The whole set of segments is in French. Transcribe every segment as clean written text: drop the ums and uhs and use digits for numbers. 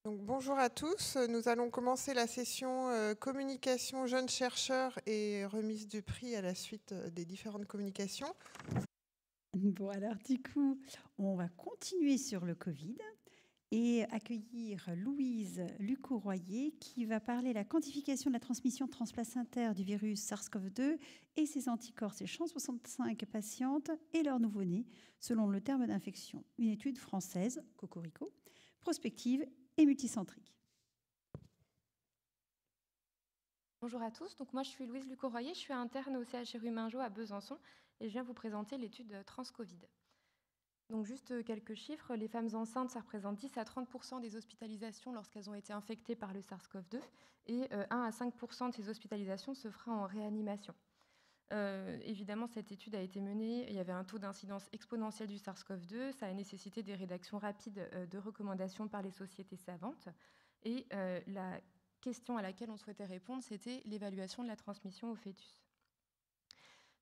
Donc, bonjour à tous. Nous allons commencer la session communication jeunes chercheurs et remise du prix à la suite des différentes communications. Bon, alors du coup, on va continuer sur le Covid et accueillir Louise Lucot-Royer qui va parler de la quantification de la transmission transplacentaire du virus SARS-CoV-2 et ses anticorps chez 165 patientes et leurs nouveau-nés selon le terme d'infection. Une étude française, Cocorico, prospective et multicentrique. Bonjour à tous, donc moi je suis Louise Lucot-Royer, je suis interne au CHRU Mingeot à Besançon et je viens vous présenter l'étude Transcovid. Donc juste quelques chiffres, les femmes enceintes ça représente 10 à 30% des hospitalisations lorsqu'elles ont été infectées par le SARS-CoV-2 et 1 à 5% de ces hospitalisations se fera en réanimation. Évidemment, cette étude a été menée, il y avait un taux d'incidence exponentiel du SARS-CoV-2, ça a nécessité des rédactions rapides de recommandations par les sociétés savantes et la question à laquelle on souhaitait répondre, c'était l'évaluation de la transmission au fœtus.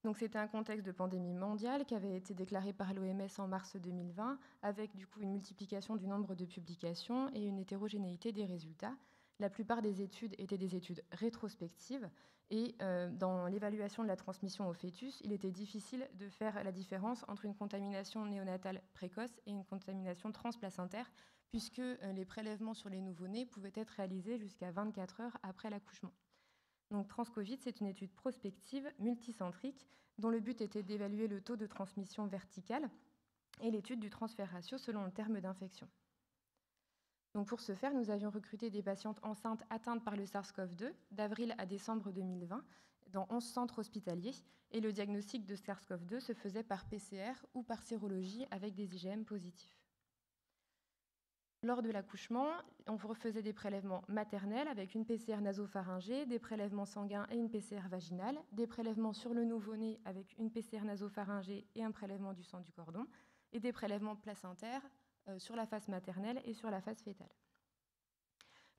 Donc c'était un contexte de pandémie mondiale qui avait été déclaré par l'OMS en mars 2020, avec du coup une multiplication du nombre de publications et une hétérogénéité des résultats. La plupart des études étaient des études rétrospectives et dans l'évaluation de la transmission au fœtus, il était difficile de faire la différence entre une contamination néonatale précoce et une contamination transplacentaire, puisque les prélèvements sur les nouveau-nés pouvaient être réalisés jusqu'à 24 heures après l'accouchement. Donc, Transcovid, c'est une étude prospective multicentrique dont le but était d'évaluer le taux de transmission verticale et l'étude du transfert ratio selon le terme d'infection. Donc, pour ce faire, nous avions recruté des patientes enceintes atteintes par le SARS-CoV-2 d'avril à décembre 2020 dans 11 centres hospitaliers et le diagnostic de SARS-CoV-2 se faisait par PCR ou par sérologie avec des IgM positifs. Lors de l'accouchement, on refaisait des prélèvements maternels avec une PCR nasopharyngée, des prélèvements sanguins et une PCR vaginale, des prélèvements sur le nouveau-né avec une PCR nasopharyngée et un prélèvement du sang du cordon, et des prélèvements placentaires sur la face maternelle et sur la face fœtale.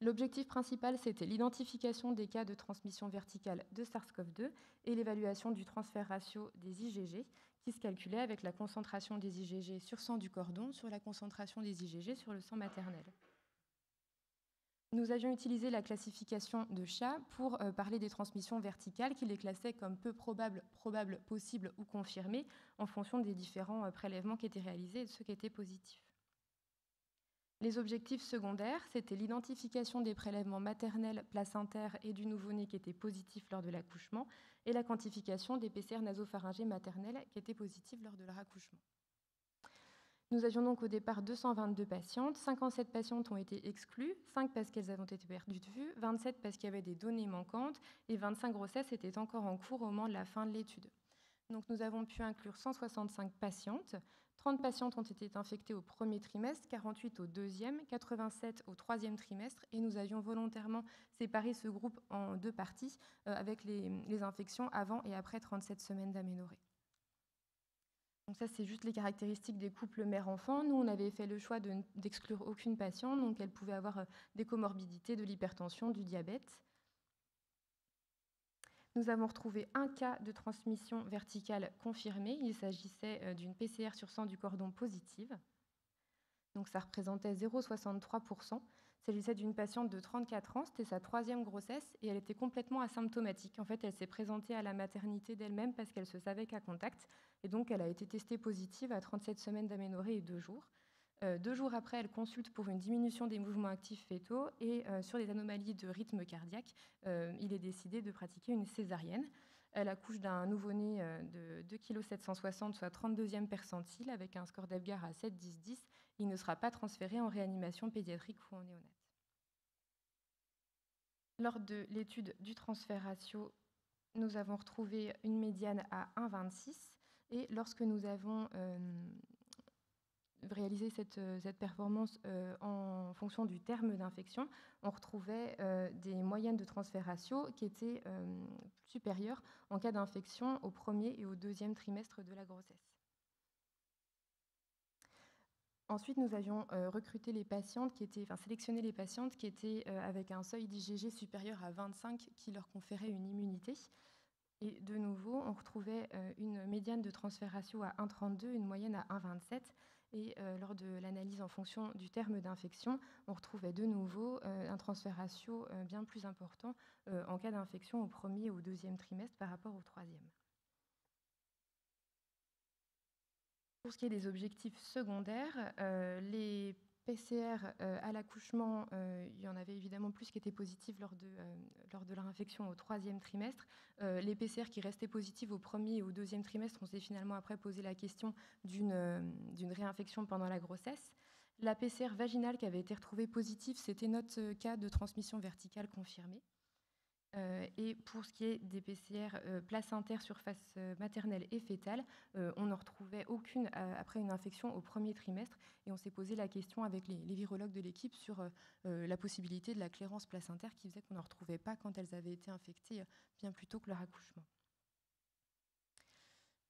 L'objectif principal, c'était l'identification des cas de transmission verticale de SARS-CoV-2 et l'évaluation du transfert ratio des IgG, qui se calculait avec la concentration des IgG sur sang du cordon sur la concentration des IgG sur le sang maternel. Nous avions utilisé la classification de Sha pour parler des transmissions verticales, qui les classait comme peu probables, probables, possibles ou confirmées, en fonction des différents prélèvements qui étaient réalisés et de ceux qui étaient positifs. Les objectifs secondaires, c'était l'identification des prélèvements maternels, placentaires et du nouveau-né qui étaient positifs lors de l'accouchement et la quantification des PCR nasopharyngées maternelles qui étaient positives lors de leur accouchement. Nous avions donc au départ 222 patientes, 57 patientes ont été exclues, 5 parce qu'elles avaient été perdues de vue, 27 parce qu'il y avait des données manquantes et 25 grossesses étaient encore en cours au moment de la fin de l'étude. Donc nous avons pu inclure 165 patientes. 30 patientes ont été infectées au premier trimestre, 48 au deuxième, 87 au troisième trimestre. Et nous avions volontairement séparé ce groupe en deux parties avec les infections avant et après 37 semaines d'aménorrhée. Donc ça, c'est juste les caractéristiques des couples mère-enfant. Nous, on avait fait le choix d'exclure aucune patiente. Donc elle pouvait avoir des comorbidités, de l'hypertension, du diabète. Nous avons retrouvé un cas de transmission verticale confirmé. Il s'agissait d'une PCR sur sang du cordon positive. Donc ça représentait 0,63%. Il s'agissait d'une patiente de 34 ans, c'était sa troisième grossesse et elle était complètement asymptomatique. En fait, elle s'est présentée à la maternité d'elle-même parce qu'elle se savait qu'à contact. Et donc, elle a été testée positive à 37 semaines d'aménorrhée et 2 jours. 2 jours après, elle consulte pour une diminution des mouvements actifs fœtaux et sur des anomalies de rythme cardiaque, il est décidé de pratiquer une césarienne. Elle accouche d'un nouveau-né de 2,760 kg, soit 32e percentile, avec un score d'Apgar à 7,10-10. Il ne sera pas transféré en réanimation pédiatrique ou en néonat. Lors de l'étude du transfert ratio, nous avons retrouvé une médiane à 1,26 et lorsque nous avons réaliser cette performance en fonction du terme d'infection, on retrouvait des moyennes de transfert ratio qui étaient supérieures en cas d'infection au premier et au deuxième trimestre de la grossesse. Ensuite, nous avions recruté les patientes sélectionné les patientes qui étaient avec un seuil d'IgG supérieur à 25 qui leur conférait une immunité. Et de nouveau, on retrouvait une médiane de transfert ratio à 1,32, une moyenne à 1,27. Et lors de l'analyse en fonction du terme d'infection, on retrouvait de nouveau un transfert ratio bien plus important en cas d'infection au premier ou au deuxième trimestre par rapport au troisième. Pour ce qui est des objectifs secondaires, les PCR à l'accouchement, il y en avait évidemment plus qui étaient positifs lors de leur infection au troisième trimestre. Les PCR qui restaient positifs au premier et au deuxième trimestre, on s'est finalement après posé la question d'une réinfection pendant la grossesse. La PCR vaginale qui avait été retrouvée positive, c'était notre cas de transmission verticale confirmée. Et pour ce qui est des PCR placentaires, surface maternelle et fétale, on n'en retrouvait aucune après une infection au premier trimestre. Et on s'est posé la question avec les virologues de l'équipe sur la possibilité de la clairance placentaire qui faisait qu'on n'en retrouvait pas quand elles avaient été infectées bien plus tôt que leur accouchement.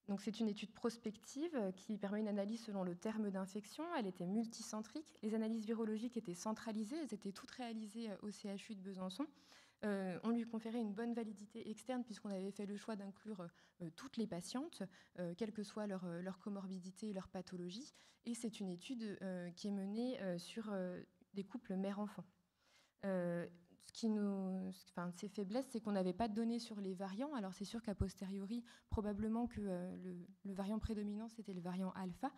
Donc c'est une étude prospective qui permet une analyse selon le terme d'infection. Elle était multicentrique. Les analyses virologiques étaient centralisées. Elles étaient toutes réalisées au CHU de Besançon. On lui conférait une bonne validité externe puisqu'on avait fait le choix d'inclure toutes les patientes, quelle que soit leur comorbidité et leur pathologie. Et c'est une étude qui est menée sur des couples mère-enfant. Ces faiblesses, c'est qu'on n'avait pas de données sur les variants. Alors c'est sûr qu'a posteriori, probablement que le variant prédominant, c'était le variant alpha,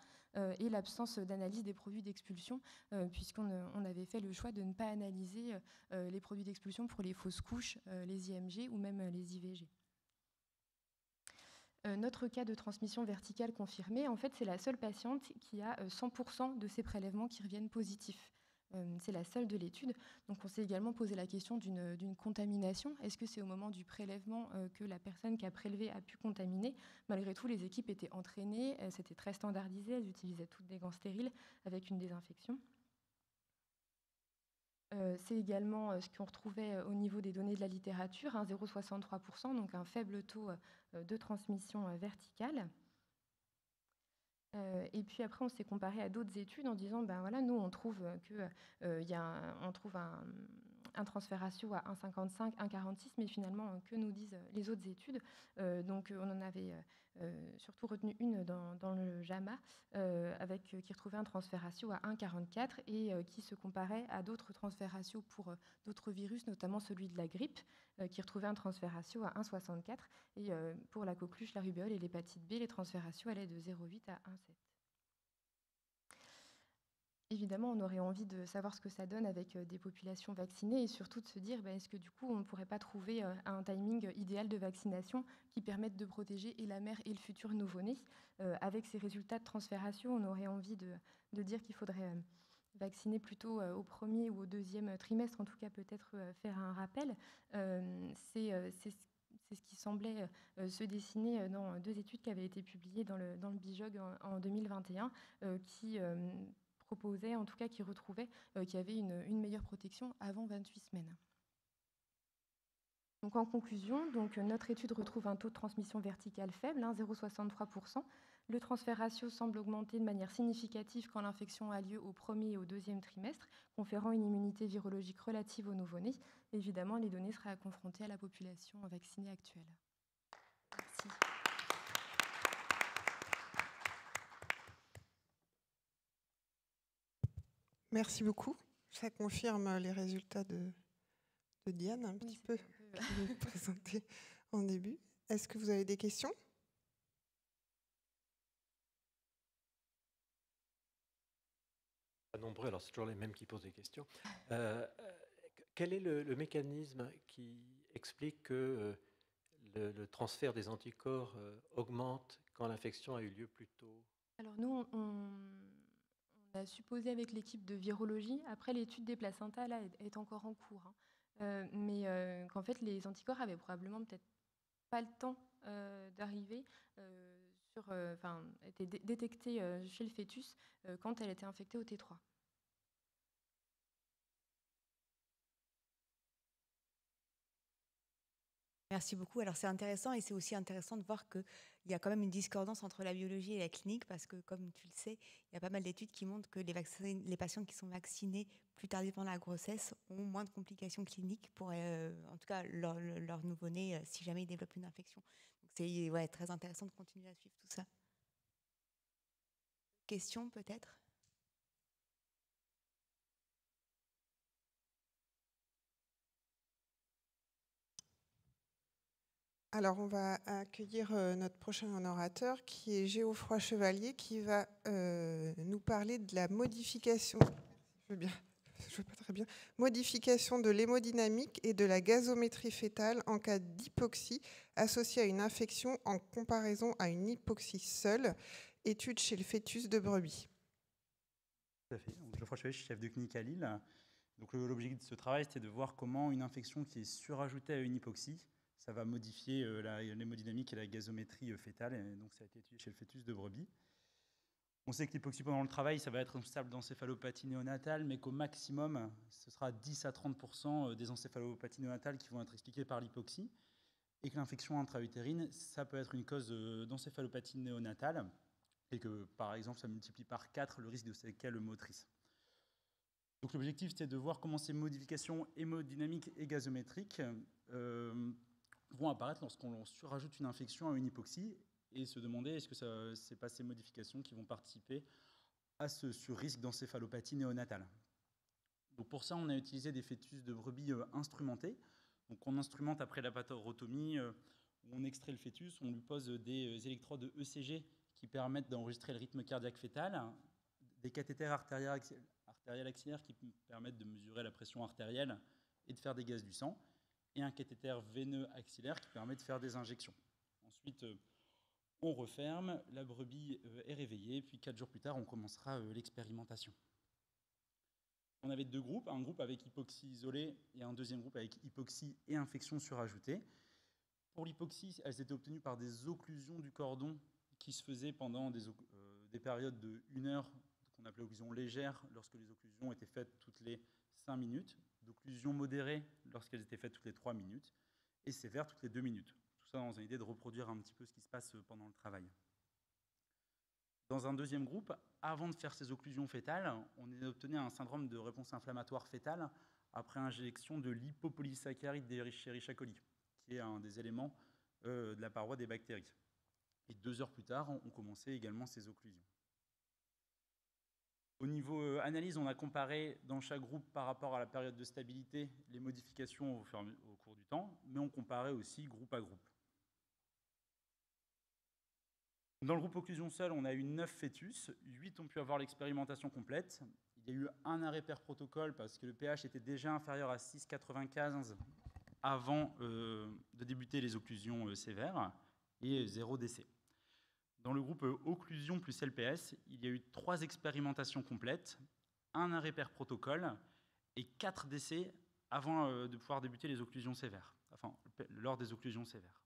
et l'absence d'analyse des produits d'expulsion, puisqu'on avait fait le choix de ne pas analyser les produits d'expulsion pour les fausses couches, les IMG ou même les IVG. Notre cas de transmission verticale confirmée, en fait, c'est la seule patiente qui a 100% de ses prélèvements qui reviennent positifs. C'est la seule de l'étude. Donc on s'est également posé la question d'une contamination. Est-ce que c'est au moment du prélèvement que la personne qui a prélevé a pu contaminer? Malgré tout, les équipes étaient entraînées, c'était très standardisé, elles utilisaient toutes des gants stériles avec une désinfection. C'est également ce qu'on retrouvait au niveau des données de la littérature, 0,63%, donc un faible taux de transmission verticale. Et puis après, on s'est comparé à d'autres études en disant, ben voilà, nous, on trouve un transfert ratio à 1,55, 1,46, mais finalement, que nous disent les autres études? Donc, on en avait surtout retenu une dans le JAMA, qui retrouvait un transfert ratio à 1,44 et qui se comparait à d'autres transferts ratios pour d'autres virus, notamment celui de la grippe, qui retrouvait un transfert ratio à 1,64. Et pour la coqueluche, la rubéole et l'hépatite B, les transferts ratios allaient de 0,8 à 1,7. Évidemment, on aurait envie de savoir ce que ça donne avec des populations vaccinées et surtout de se dire, est-ce que du coup, on ne pourrait pas trouver un timing idéal de vaccination qui permette de protéger et la mère et le futur nouveau-né. Avec ces résultats de transfert ratio, on aurait envie de dire qu'il faudrait vacciner plutôt au premier ou au deuxième trimestre, en tout cas peut-être faire un rappel. C'est ce qui semblait se dessiner dans deux études qui avaient été publiées dans le BIJOG en 2021, qui proposait, en tout cas qui retrouvait qu'il y avait une meilleure protection avant 28 semaines. Donc en conclusion, notre étude retrouve un taux de transmission verticale faible, 0,63%. Le transfert ratio semble augmenter de manière significative quand l'infection a lieu au premier et au deuxième trimestre, conférant une immunité virologique relative aux nouveau-nés. Évidemment, les données seraient à confronter à la population vaccinée actuelle. Merci. Merci beaucoup. Ça confirme les résultats de Diane, un petit peu, que vous présentez en début. Est-ce que vous avez des questions ? Pas nombreux, alors c'est toujours les mêmes qui posent des questions. Quel est le mécanisme qui explique que le transfert des anticorps augmente quand l'infection a eu lieu plus tôt? Alors nous, on a supposé avec l'équipe de virologie, après l'étude des placentas là, est encore en cours, mais qu'en fait les anticorps avaient probablement peut-être pas le temps d'arriver étaient détectés chez le fœtus quand elle était infectée au T3. Merci beaucoup. Alors c'est intéressant et c'est aussi intéressant de voir qu'il y a quand même une discordance entre la biologie et la clinique parce que comme tu le sais, il y a pas mal d'études qui montrent que les patients qui sont vaccinés plus tardivement la grossesse ont moins de complications cliniques pour en tout cas leur nouveau-né si jamais ils développent une infection. Donc c'est très intéressant de continuer à suivre tout ça. questions peut-être? Alors, on va accueillir notre prochain orateur, qui est Geoffroy Chevalier, qui va nous parler de la modification. Je veux pas très bien. Modification de l'hémodynamique et de la gazométrie fœtale en cas d'hypoxie associée à une infection en comparaison à une hypoxie seule. Étude chez le fœtus de brebis. Tout à fait. Donc, Geoffroy Chevalier, je suis chef de clinique à Lille. Donc, l'objectif de ce travail, c'était de voir comment une infection qui est surajoutée à une hypoxie, ça va modifier l'hémodynamique et la gazométrie fœtale. Et donc, ça a été étudié chez le fœtus de brebis. On sait que l'hypoxie pendant le travail, ça va être responsable d'encéphalopathie néonatale, mais qu'au maximum, ce sera 10 à 30% des encéphalopathies néonatales qui vont être expliquées par l'hypoxie. Et que l'infection intra-utérine, ça peut être une cause d'encéphalopathie néonatale. Et que, par exemple, ça multiplie par 4 le risque de séquelles motrices. Donc l'objectif, c'était de voir comment ces modifications hémodynamiques et gazométriques vont apparaître lorsqu'on surajoute une infection à une hypoxie et se demander est-ce que ce n'est pas ces modifications qui vont participer à ce risque d'encéphalopathie néonatale. Donc pour ça, on a utilisé des fœtus de brebis instrumentés. Donc on instrumente après la pathorotomie, où on extrait le fœtus, on lui pose des électrodes ECG qui permettent d'enregistrer le rythme cardiaque fœtal, des cathéters artériels axillaires qui permettent de mesurer la pression artérielle et de faire des gaz du sang, et un cathéter veineux axillaire qui permet de faire des injections. Ensuite, on referme, la brebis est réveillée, puis 4 jours plus tard, on commencera l'expérimentation. On avait 2 groupes, un groupe avec hypoxie isolée et un deuxième groupe avec hypoxie et infection surajoutée. Pour l'hypoxie, elles étaient obtenues par des occlusions du cordon qui se faisaient pendant des périodes de 1 heure, qu'on appelait occlusion légère, lorsque les occlusions étaient faites toutes les 5 minutes, d'occlusion modérée lorsqu'elles étaient faites toutes les 3 minutes, et sévère toutes les 2 minutes. Tout ça dans une idée de reproduire un petit peu ce qui se passe pendant le travail. Dans un deuxième groupe, avant de faire ces occlusions fœtales, on obtenait un syndrome de réponse inflammatoire fœtale après injection de l'hypopolysaccharide d'Escherichia coli, qui est un des éléments de la paroi des bactéries. Et 2 heures plus tard, on commençait également ces occlusions. Au niveau analyse, on a comparé dans chaque groupe par rapport à la période de stabilité les modifications au cours du temps, mais on comparait aussi groupe à groupe. Dans le groupe occlusion seule, on a eu 9 fœtus, 8 ont pu avoir l'expérimentation complète. Il y a eu un arrêt per protocole parce que le pH était déjà inférieur à 6,95 avant de débuter les occlusions sévères, et 0 décès. Dans le groupe occlusion plus LPS, il y a eu 3 expérimentations complètes, un arrêt per protocole et 4 décès avant de pouvoir débuter les occlusions sévères, enfin lors des occlusions sévères.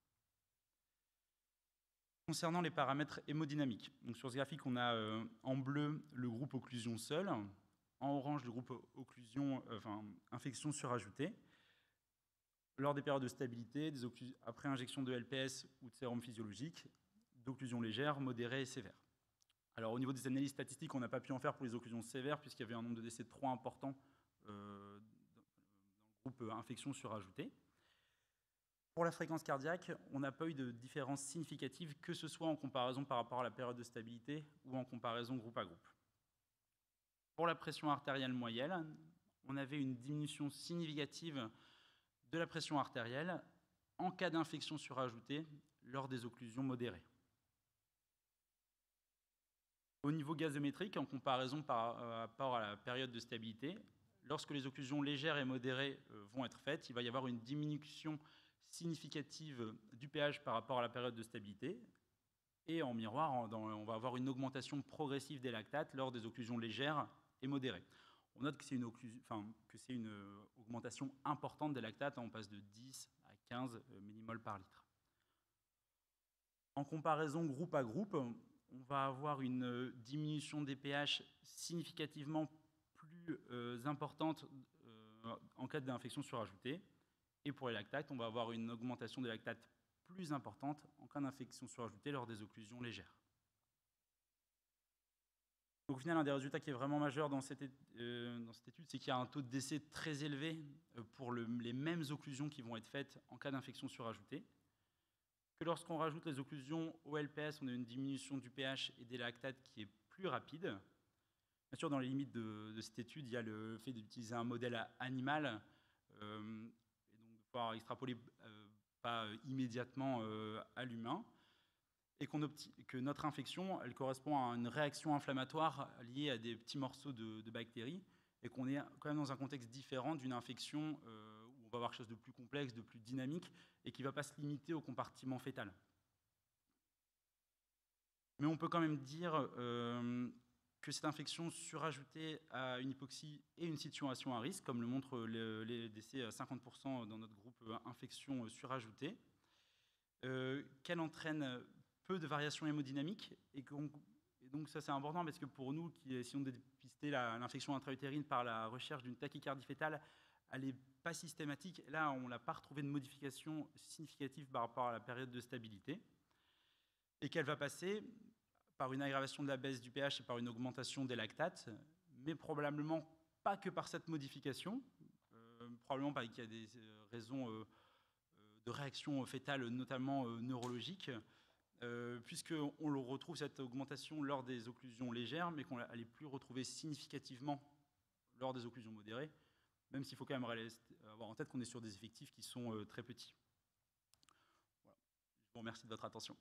Concernant les paramètres hémodynamiques, donc sur ce graphique, on a en bleu le groupe occlusion seul, en orange le groupe occlusion, infection surajoutée. Lors des périodes de stabilité, après injection de LPS ou de sérum physiologique, d'occlusion légère, modérée et sévère. Alors au niveau des analyses statistiques, on n'a pas pu en faire pour les occlusions sévères puisqu'il y avait un nombre de décès trop important dans le groupe infection surajoutée. Pour la fréquence cardiaque, on n'a pas eu de différence significative, que ce soit en comparaison par rapport à la période de stabilité ou en comparaison groupe à groupe. Pour la pression artérielle moyenne, on avait une diminution significative de la pression artérielle en cas d'infection surajoutée lors des occlusions modérées. Au niveau gazométrique, en comparaison par rapport à la période de stabilité, lorsque les occlusions légères et modérées vont être faites, il va y avoir une diminution significative du pH par rapport à la période de stabilité. Et en miroir, on va avoir une augmentation progressive des lactates lors des occlusions légères et modérées. On note que c'est une augmentation importante des lactates, on passe de 10 à 15 millimoles par litre. En comparaison groupe à groupe, on va avoir une diminution des pH significativement plus importante en cas d'infection surajoutée. Et pour les lactates, on va avoir une augmentation des lactates plus importante en cas d'infection surajoutée lors des occlusions légères. Donc, au final, un des résultats qui est vraiment majeur dans cette étude, c'est qu'il y a un taux de décès très élevé pour les mêmes occlusions qui vont être faites en cas d'infection surajoutée. Que lorsqu'on rajoute les occlusions au LPS, on a une diminution du pH et des lactates qui est plus rapide. Bien sûr, dans les limites de cette étude, il y a le fait d'utiliser un modèle animal et donc de pouvoir extrapoler pas immédiatement à l'humain, et que notre infection, elle correspond à une réaction inflammatoire liée à des petits morceaux de bactéries, et qu'on est quand même dans un contexte différent d'une infection où on va avoir quelque chose de plus complexe, de plus dynamique, et qui ne va pas se limiter au compartiment fœtal. Mais on peut quand même dire que cette infection surajoutée à une hypoxie est une situation à risque, comme le montrent les décès à 50% dans notre groupe infection surajoutée, qu'elle entraîne peu de variations hémodynamiques, et donc ça c'est important parce que pour nous qui essayons de dépister l'infection intra-utérine par la recherche d'une tachycardie fœtale, elle n'est pas systématique. Là, on n'a pas retrouvé de modification significative par rapport à la période de stabilité, et qu'elle va passer par une aggravation de la baisse du pH et par une augmentation des lactates, mais probablement pas que par cette modification, probablement parce qu'il y a des raisons de réaction fœtale, notamment neurologiques, puisqu'on le retrouve cette augmentation lors des occlusions légères, mais qu'on n'est plus retrouvée significativement lors des occlusions modérées, même s'il faut quand même avoir en tête qu'on est sur des effectifs qui sont très petits. Voilà. Je vous remercie de votre attention.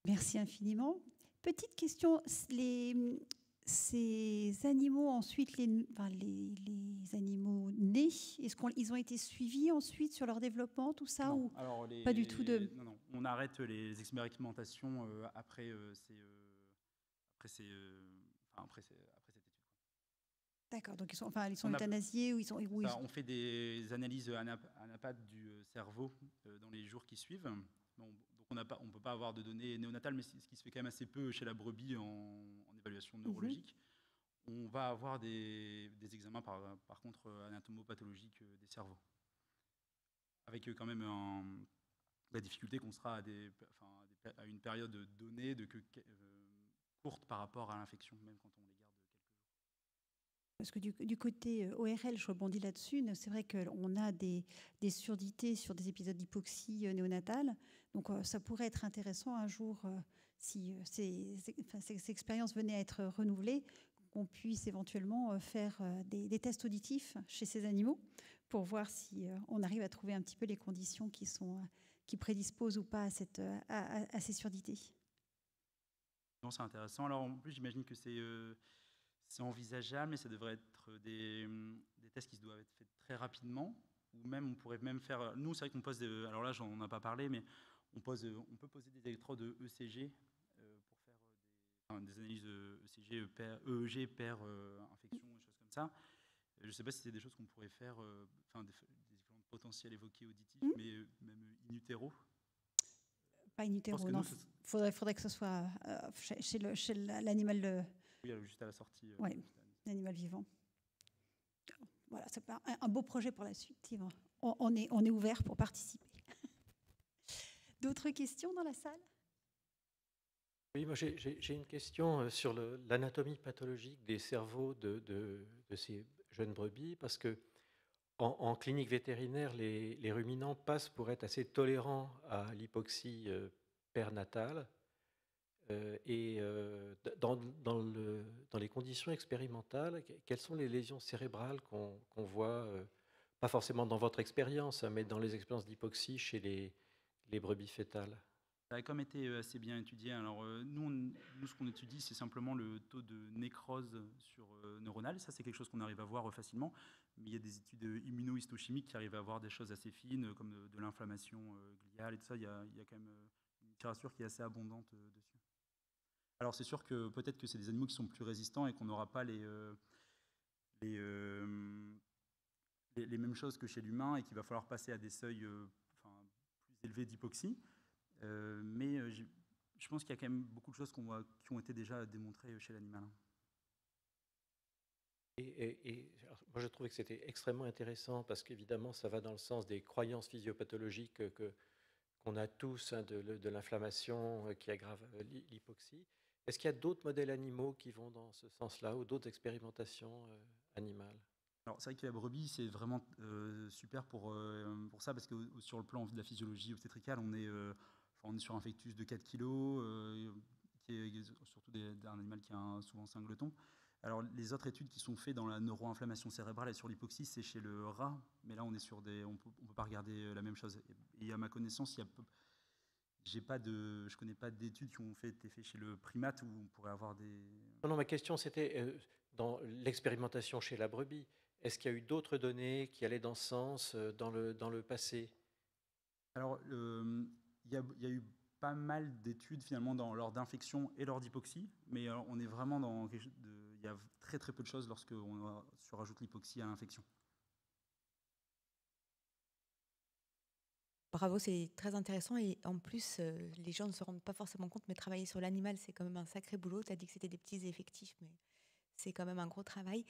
Merci infiniment. Petite question, ces animaux ensuite, les animaux nés, est-ce qu'ils ont été suivis ensuite sur leur développement, tout ça, non, ou alors pas du tout de... Non, on arrête les expérimentations après cette étude. D'accord, donc ils sont euthanasiés ou ils sont... On fait des analyses anapathes du cerveau dans les jours qui suivent. Donc on ne peut pas avoir de données néonatales, mais ce qui se fait quand même assez peu chez la brebis en évaluation neurologique. On va avoir des examens par contre anatomopathologiques des cerveaux, avec quand même la difficulté qu'on sera à une période donnée courte par rapport à l'infection, même quand on les garde quelques jours. Parce que du côté ORL, je rebondis là-dessus, c'est vrai qu'on a des surdités sur des épisodes d'hypoxie néonatale. Donc ça pourrait être intéressant un jour, si ces expériences venaient à être renouvelées, qu'on puisse éventuellement faire des tests auditifs chez ces animaux pour voir si on arrive à trouver un petit peu les conditions qui prédisposent ou pas à ces surdités. Non, c'est intéressant. Alors en plus, j'imagine que c'est envisageable, mais ça devrait être des tests qui doivent être faits très rapidement, ou même on pourrait même faire. Nous, c'est vrai qu'on pose. Alors là, j'en ai pas parlé, mais on peut poser des électrodes ECG pour faire des analyses ECG, EEG, pair infection, des choses comme ça. Je ne sais pas si c'est des choses qu'on pourrait faire, des différents potentiels évoqués auditifs, mais même in utero. Pas in utero, non. Faudrait que ce soit chez l'animal. Oui, juste à la sortie. Oui, l'animal vivant. Voilà, c'est un beau projet pour la suite. On est ouvert pour participer. D'autres questions dans la salle? Oui, moi j'ai une question sur l'anatomie pathologique des cerveaux de ces jeunes brebis, parce que en clinique vétérinaire, les ruminants passent pour être assez tolérants à l'hypoxie pernatale. Et dans les conditions expérimentales, quelles sont les lésions cérébrales qu'on voit, pas forcément dans votre expérience, mais dans les expériences d'hypoxie chez les brebis fœtales? Ça a quand même été assez bien étudié. Alors nous, ce qu'on étudie, c'est simplement le taux de nécrose neuronale. Ça, c'est quelque chose qu'on arrive à voir facilement. Mais il y a des études immunohistochimiques qui arrivent à voir des choses assez fines, comme de l'inflammation gliale et tout ça. Il y a quand même une littérature qui est assez abondante dessus. Alors c'est sûr que peut-être que c'est des animaux qui sont plus résistants et qu'on n'aura pas les mêmes choses que chez l'humain, et qu'il va falloir passer à des seuils plus élevés d'hypoxie. Mais je pense qu'il y a quand même beaucoup de choses qui ont été déjà démontrées chez l'animal. Alors, moi, je trouvais que c'était extrêmement intéressant parce qu'évidemment, ça va dans le sens des croyances physiopathologiques qu'on a tous, de l'inflammation qui aggrave l'hypoxie. Est-ce qu'il y a d'autres modèles animaux qui vont dans ce sens-là, ou d'autres expérimentations animales? Alors c'est vrai que la brebis, c'est vraiment super pour ça, parce que sur le plan de la physiologie obstétricale, on est on est sur un fectus de 4 kg, qui est surtout d'un animal qui a souvent singleton. Alors, les autres études qui sont faites dans la neuroinflammation cérébrale et sur l'hypoxie, c'est chez le rat. Mais là, on est sur on peut pas regarder la même chose. Et à ma connaissance, je connais pas d'études qui ont été faites chez le primate où on pourrait avoir des... Non, ma question, c'était dans l'expérimentation chez la brebis. Est-ce qu'il y a eu d'autres données qui allaient dans ce sens dans le passé? Alors, il y a eu pas mal d'études finalement lors d'infection et lors d'hypoxie, mais on est vraiment dans quelque chose il y a très très peu de choses lorsqu'on surajoute l'hypoxie à l'infection. Bravo, c'est très intéressant et en plus, les gens ne se rendent pas forcément compte, mais travailler sur l'animal, c'est quand même un sacré boulot. Tu as dit que c'était des petits effectifs, mais c'est quand même un gros travail.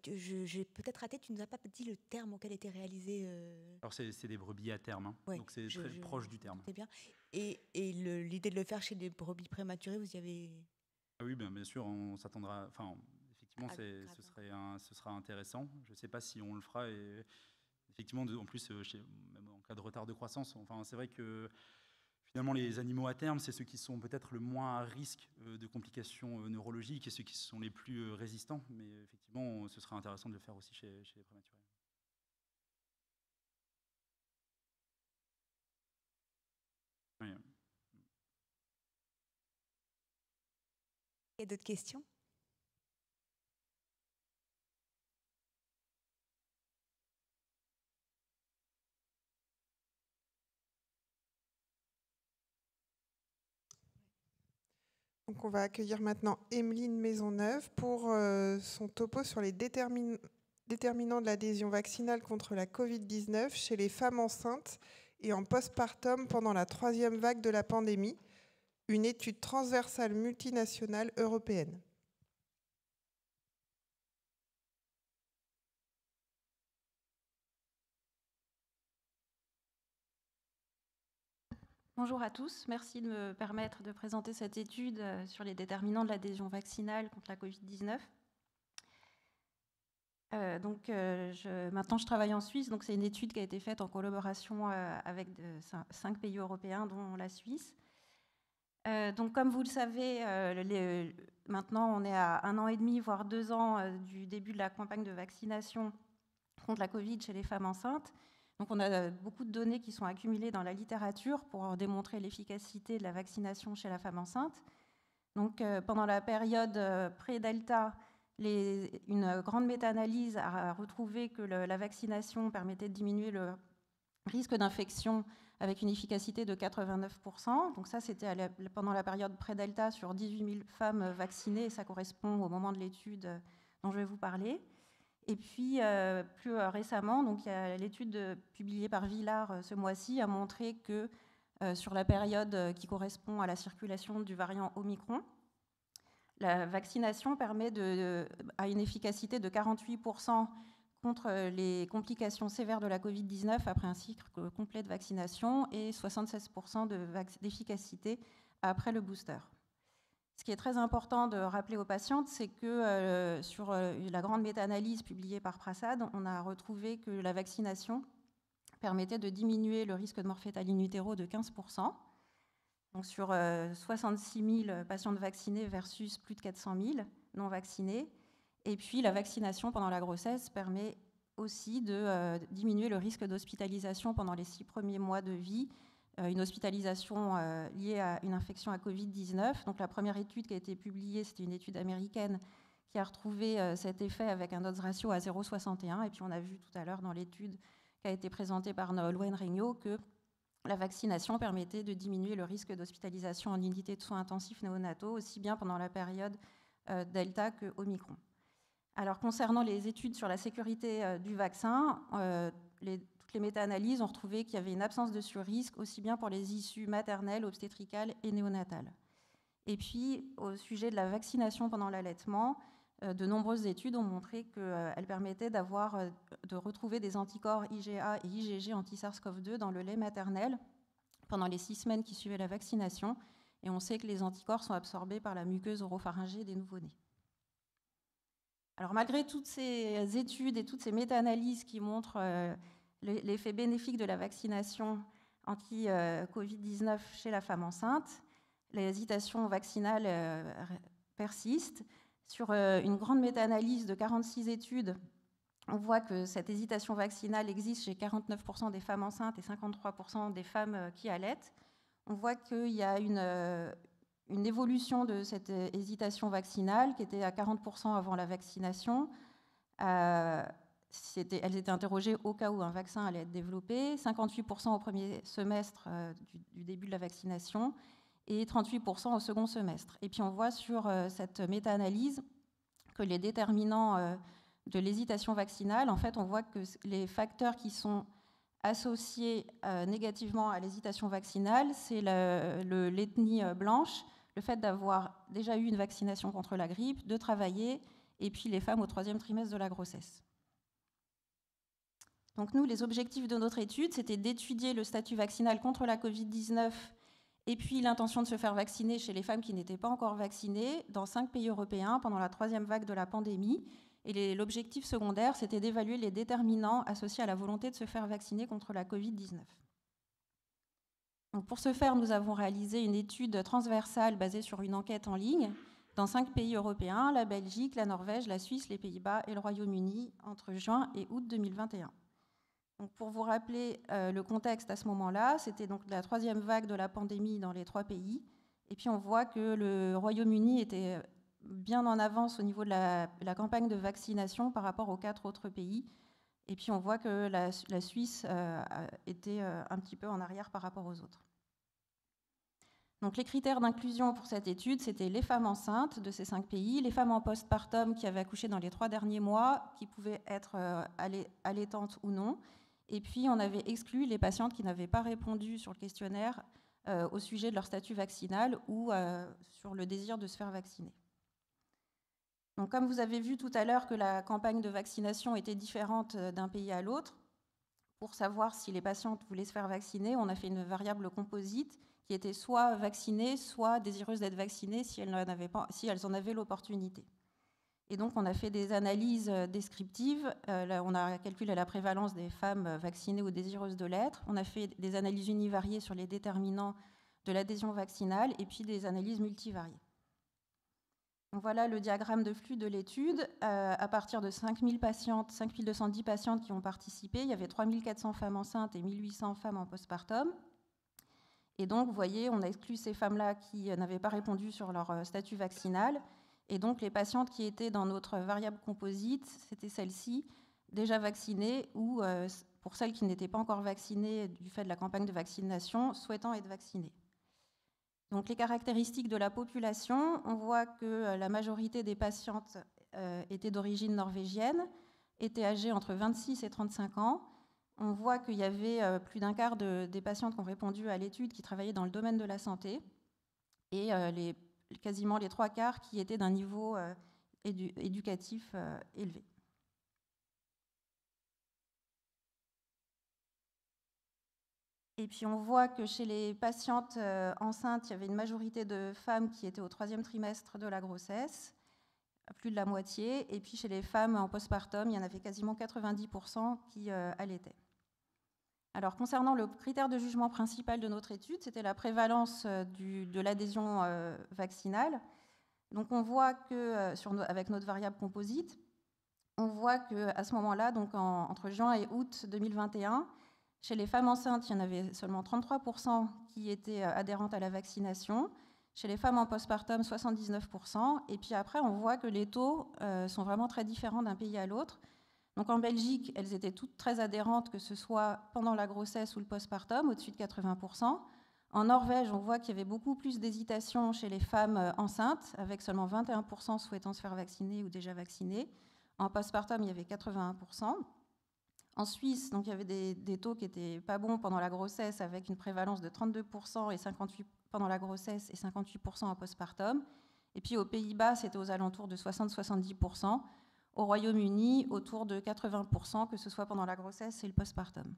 J'ai peut-être raté, tu ne nous as pas dit le terme auquel était réalisé. Alors c'est des brebis à terme, hein. Ouais, donc c'est très proche du terme. C'est bien. Et l'idée de le faire chez des brebis prématurées, vous y avez... Ah oui, bien sûr, on s'attendra... Enfin, effectivement, ce sera intéressant. Je ne sais pas si on le fera. Et effectivement, en plus, même en cas de retard de croissance, enfin, c'est vrai que finalement, les animaux à terme, c'est ceux qui sont peut-être le moins à risque de complications neurologiques et ceux qui sont les plus résistants. Mais effectivement, ce sera intéressant de le faire aussi chez les prématurés. Oui. Il y a d'autres questions ? Donc on va accueillir maintenant Emeline Maisonneuve pour son topo sur les déterminants de l'adhésion vaccinale contre la Covid-19 chez les femmes enceintes et en postpartum pendant la 3e vague de la pandémie, une étude transversale multinationale européenne. Bonjour à tous, merci de me permettre de présenter cette étude sur les déterminants de l'adhésion vaccinale contre la Covid-19. Maintenant, je travaille en Suisse, donc c'est une étude qui a été faite en collaboration avec 5 pays européens, dont la Suisse. Donc, comme vous le savez, maintenant, on est à 1 an et demi, voire 2 ans du début de la campagne de vaccination contre la Covid chez les femmes enceintes. Donc, on a beaucoup de données qui sont accumulées dans la littérature pour démontrer l'efficacité de la vaccination chez la femme enceinte. Donc, pendant la période pré-Delta, une grande méta-analyse a retrouvé que la vaccination permettait de diminuer le risque d'infection avec une efficacité de 89%. Donc ça, c'était pendant la période pré-Delta sur 18 000 femmes vaccinées, et ça correspond au moment de l'étude dont je vais vous parler. Et puis, plus récemment, donc, il y a l'étude publiée par Villard ce mois-ci a montré que sur la période qui correspond à la circulation du variant Omicron, la vaccination permet à une efficacité de 48% contre les complications sévères de la Covid-19 après un cycle complet de vaccination et 76% d'efficacité après le booster. Ce qui est très important de rappeler aux patientes, c'est que sur la grande méta-analyse publiée par Prasad, on a retrouvé que la vaccination permettait de diminuer le risque de mort fœtale in utero de 15%. Donc sur 66 000 patientes vaccinées versus plus de 400 000 non vaccinés. Et puis la vaccination pendant la grossesse permet aussi de diminuer le risque d'hospitalisation pendant les 6 premiers mois de vie, une hospitalisation liée à une infection à Covid-19. Donc la première étude qui a été publiée, c'était une étude américaine qui a retrouvé cet effet avec un odds ratio à 0,61. Et puis on a vu tout à l'heure dans l'étude qui a été présentée par Nolwenn Regnault que la vaccination permettait de diminuer le risque d'hospitalisation en unité de soins intensifs néonataux, aussi bien pendant la période Delta que Omicron. Alors, concernant les études sur la sécurité du vaccin, toutes les méta-analyses ont retrouvé qu'il y avait une absence de surrisque, aussi bien pour les issues maternelles, obstétricales et néonatales. Et puis, au sujet de la vaccination pendant l'allaitement, de nombreuses études ont montré qu'elle permettait de retrouver des anticorps IgA et IgG anti-SARS-CoV-2 dans le lait maternel pendant les 6 semaines qui suivaient la vaccination. Et on sait que les anticorps sont absorbés par la muqueuse oropharyngée des nouveau-nés. Alors, malgré toutes ces études et toutes ces méta-analyses qui montrent l'effet bénéfique de la vaccination anti-Covid-19 chez la femme enceinte. L'hésitation vaccinale persiste. Sur une grande méta-analyse de 46 études, on voit que cette hésitation vaccinale existe chez 49% des femmes enceintes et 53% des femmes qui allaitent. On voit qu'il y a une évolution de cette hésitation vaccinale qui était à 40% avant la vaccination. Elles étaient interrogées au cas où un vaccin allait être développé, 58% au premier semestre du début de la vaccination et 38% au second semestre. Et puis on voit sur cette méta-analyse que les déterminants de l'hésitation vaccinale, en fait, on voit que les facteurs qui sont associés négativement à l'hésitation vaccinale, c'est l'ethnie blanche, le fait d'avoir déjà eu une vaccination contre la grippe, de travailler, et puis les femmes au 3e trimestre de la grossesse. Donc nous, les objectifs de notre étude, c'était d'étudier le statut vaccinal contre la Covid-19 et puis l'intention de se faire vacciner chez les femmes qui n'étaient pas encore vaccinées dans 5 pays européens pendant la 3e vague de la pandémie. Et l'objectif secondaire, c'était d'évaluer les déterminants associés à la volonté de se faire vacciner contre la Covid-19. Donc pour ce faire, nous avons réalisé une étude transversale basée sur une enquête en ligne dans 5 pays européens, la Belgique, la Norvège, la Suisse, les Pays-Bas et le Royaume-Uni, entre juin et août 2021. Donc pour vous rappeler le contexte à ce moment-là, c'était donc la 3e vague de la pandémie dans les 3 pays. Et puis on voit que le Royaume-Uni était bien en avance au niveau de la campagne de vaccination par rapport aux 4 autres pays. Et puis on voit que la Suisse était un petit peu en arrière par rapport aux autres. Donc les critères d'inclusion pour cette étude, c'était les femmes enceintes de ces 5 pays, les femmes en postpartum qui avaient accouché dans les 3 derniers mois, qui pouvaient être allaitantes ou non. Et puis on avait exclu les patientes qui n'avaient pas répondu sur le questionnaire au sujet de leur statut vaccinal ou sur le désir de se faire vacciner. Donc, comme vous avez vu tout à l'heure que la campagne de vaccination était différente d'un pays à l'autre, pour savoir si les patientes voulaient se faire vacciner, on a fait une variable composite qui était soit vaccinées, soit désireuses d'être vaccinées si elles en avaient l'opportunité. Et donc, on a fait des analyses descriptives. Là, on a calculé la prévalence des femmes vaccinées ou désireuses de l'être. On a fait des analyses univariées sur les déterminants de l'adhésion vaccinale et puis des analyses multivariées. Donc voilà le diagramme de flux de l'étude. À partir de 5210 patientes qui ont participé, il y avait 3400 femmes enceintes et 1800 femmes en postpartum. Et donc, vous voyez, on a exclu ces femmes-là qui n'avaient pas répondu sur leur statut vaccinal. Et donc, les patientes qui étaient dans notre variable composite, c'était celles-ci, déjà vaccinées ou, pour celles qui n'étaient pas encore vaccinées du fait de la campagne de vaccination, souhaitant être vaccinées. Donc, les caractéristiques de la population, on voit que la majorité des patientes étaient d'origine norvégienne, étaient âgées entre 26 et 35 ans. On voit qu'il y avait plus d'un quart des patientes qui ont répondu à l'étude qui travaillaient dans le domaine de la santé et quasiment les 3 quarts qui étaient d'un niveau éducatif élevé. Et puis on voit que chez les patientes enceintes, il y avait une majorité de femmes qui étaient au 3e trimestre de la grossesse, plus de la moitié. Et puis chez les femmes en postpartum, il y en avait quasiment 90% qui allaitaient. Alors concernant le critère de jugement principal de notre étude, c'était la prévalence de l'adhésion vaccinale. Donc on voit que, avec notre variable composite, on voit qu'à ce moment-là, donc entre juin et août 2021, chez les femmes enceintes, il y en avait seulement 33% qui étaient adhérentes à la vaccination. Chez les femmes en postpartum, 79%. Et puis après, on voit que les taux sont vraiment très différents d'un pays à l'autre. Donc en Belgique, elles étaient toutes très adhérentes, que ce soit pendant la grossesse ou le postpartum, au-dessus de 80%. En Norvège, on voit qu'il y avait beaucoup plus d'hésitation chez les femmes enceintes, avec seulement 21% souhaitant se faire vacciner ou déjà vaccinées. En postpartum, il y avait 81%. En Suisse, donc, il y avait des taux qui n'étaient pas bons pendant la grossesse, avec une prévalence de 32% et 58% pendant la grossesse et 58% en postpartum. Et puis aux Pays-Bas, c'était aux alentours de 60-70%. Au Royaume-Uni, autour de 80%, que ce soit pendant la grossesse et le postpartum.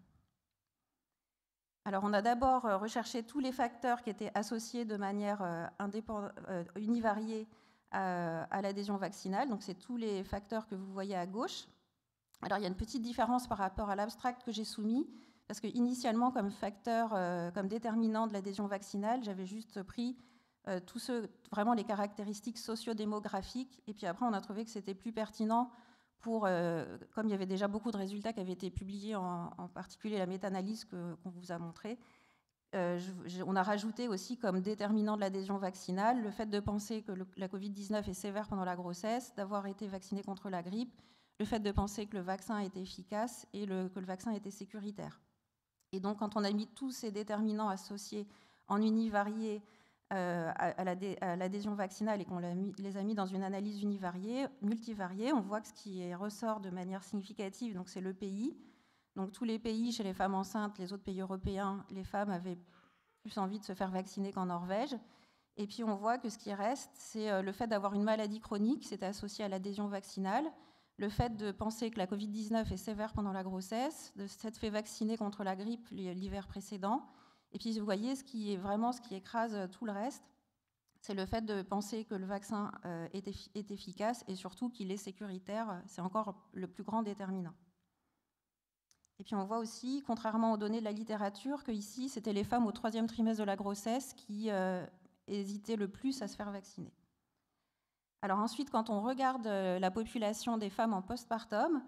Alors, on a d'abord recherché tous les facteurs qui étaient associés de manière univariée à l'adhésion vaccinale. Donc, c'est tous les facteurs que vous voyez à gauche. Alors, il y a une petite différence par rapport à l'abstract que j'ai soumis, parce que initialement, comme facteur, comme déterminant de l'adhésion vaccinale, j'avais juste pris vraiment les caractéristiques sociodémographiques, et puis après, on a trouvé que c'était plus pertinent comme il y avait déjà beaucoup de résultats qui avaient été publiés, en particulier la méta-analyse qu'on vous a montrée, on a rajouté aussi comme déterminant de l'adhésion vaccinale le fait de penser que la Covid-19 est sévère pendant la grossesse, d'avoir été vacciné contre la grippe, le fait de penser que le vaccin était efficace et que le vaccin était sécuritaire. Et donc, quand on a mis tous ces déterminants associés en univariés à l'adhésion vaccinale et qu'on les a mis dans une analyse multivariée, on voit que ce qui ressort de manière significative, donc c'est le pays. Donc tous les pays, chez les femmes enceintes, les autres pays européens, les femmes avaient plus envie de se faire vacciner qu'en Norvège. Et puis on voit que ce qui reste, c'est le fait d'avoir une maladie chronique, c'est associé à l'adhésion vaccinale, le fait de penser que la Covid-19 est sévère pendant la grossesse, de s'être fait vacciner contre la grippe l'hiver précédent. Et puis vous voyez, ce qui écrase tout le reste, c'est le fait de penser que le vaccin est efficace et surtout qu'il est sécuritaire. C'est encore le plus grand déterminant. Et puis on voit aussi, contrairement aux données de la littérature, que ici, c'était les femmes au 3e trimestre de la grossesse qui hésitaient le plus à se faire vacciner. Alors ensuite, quand on regarde la population des femmes en postpartum,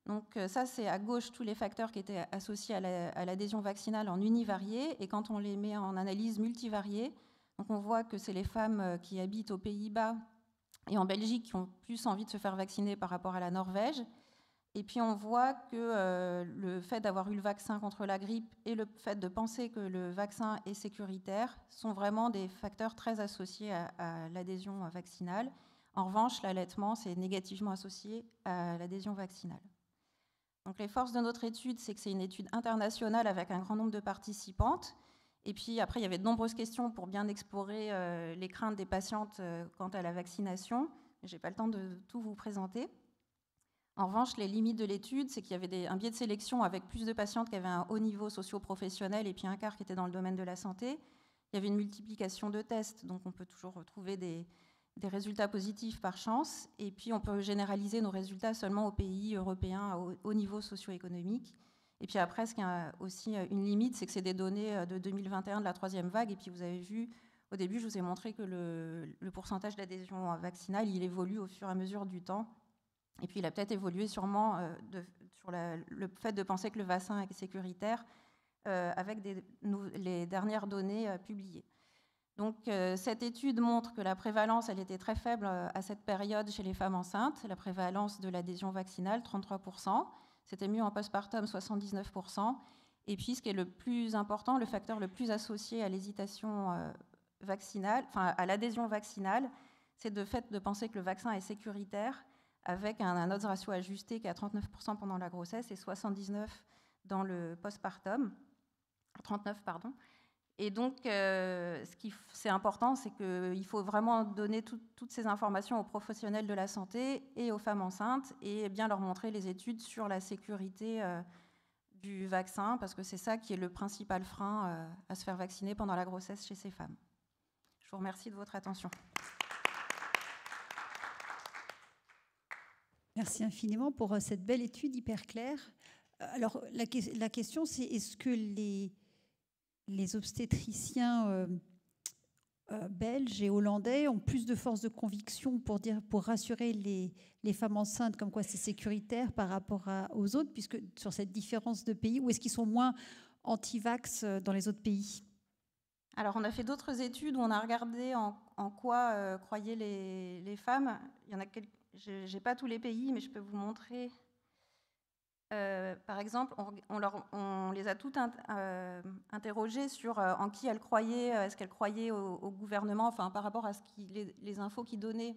donc ça c'est à gauche tous les facteurs qui étaient associés à l'adhésion vaccinale en univarié, et quand on les met en analyse multivariée, donc on voit que c'est les femmes qui habitent aux Pays-Bas et en Belgique qui ont plus envie de se faire vacciner par rapport à la Norvège. Et puis on voit que le fait d'avoir eu le vaccin contre la grippe et le fait de penser que le vaccin est sécuritaire sont vraiment des facteurs très associés à l'adhésion vaccinale. En revanche, l'allaitement, c'est négativement associé à l'adhésion vaccinale. Donc les forces de notre étude, c'est que c'est une étude internationale avec un grand nombre de participantes. Et puis après, il y avait de nombreuses questions pour bien explorer les craintes des patientes quant à la vaccination. Je n'ai pas le temps de tout vous présenter. En revanche, les limites de l'étude, c'est qu'il y avait un biais de sélection avec plus de patientes qui avaient un haut niveau socio-professionnel et puis un quart qui était dans le domaine de la santé. Il y avait une multiplication de tests, donc on peut toujours retrouver des résultats positifs par chance. Et puis on peut généraliser nos résultats seulement aux pays européens au niveau socio-économique. Et puis après, ce qui a aussi une limite, c'est que c'est des données de 2021 de la 3e vague. Et puis vous avez vu, au début, je vous ai montré que le pourcentage d'adhésion vaccinale, il évolue au fur et à mesure du temps. Et puis il a peut-être évolué sûrement sur le fait de penser que le vaccin est sécuritaire avec les dernières données publiées. Donc cette étude montre que la prévalence, elle était très faible à cette période chez les femmes enceintes. La prévalence de l'adhésion vaccinale, 33%. C'était mieux en postpartum, 79%. Et puis ce qui est le plus important, le facteur le plus associé à l'hésitation vaccinale, enfin à l'adhésion vaccinale, c'est le fait de penser que le vaccin est sécuritaire, avec un odds ratio ajusté qui est à 39% pendant la grossesse et 79% dans le postpartum. 39, pardon. Et donc, ce qui c'est important, c'est qu'il faut vraiment donner toutes ces informations aux professionnels de la santé et aux femmes enceintes et bien leur montrer les études sur la sécurité du vaccin, parce que c'est ça qui est le principal frein à se faire vacciner pendant la grossesse chez ces femmes. Je vous remercie de votre attention. Merci infiniment pour cette belle étude hyper claire. Alors, la question, c'est est-ce que les obstétriciens belges et hollandais ont plus de force de conviction pour rassurer les femmes enceintes comme quoi c'est sécuritaire par rapport aux autres, puisque sur cette différence de pays, ou est-ce qu'ils sont moins anti-vax dans les autres pays? Alors, on a fait d'autres études où on a regardé en quoi croyaient les femmes. Il y en a quelques. Je n'ai pas tous les pays, mais je peux vous montrer. Par exemple, on les a toutes interrogées sur en qui elles croyaient, est-ce qu'elles croyaient au gouvernement, enfin par rapport à les infos qu'ils donnaient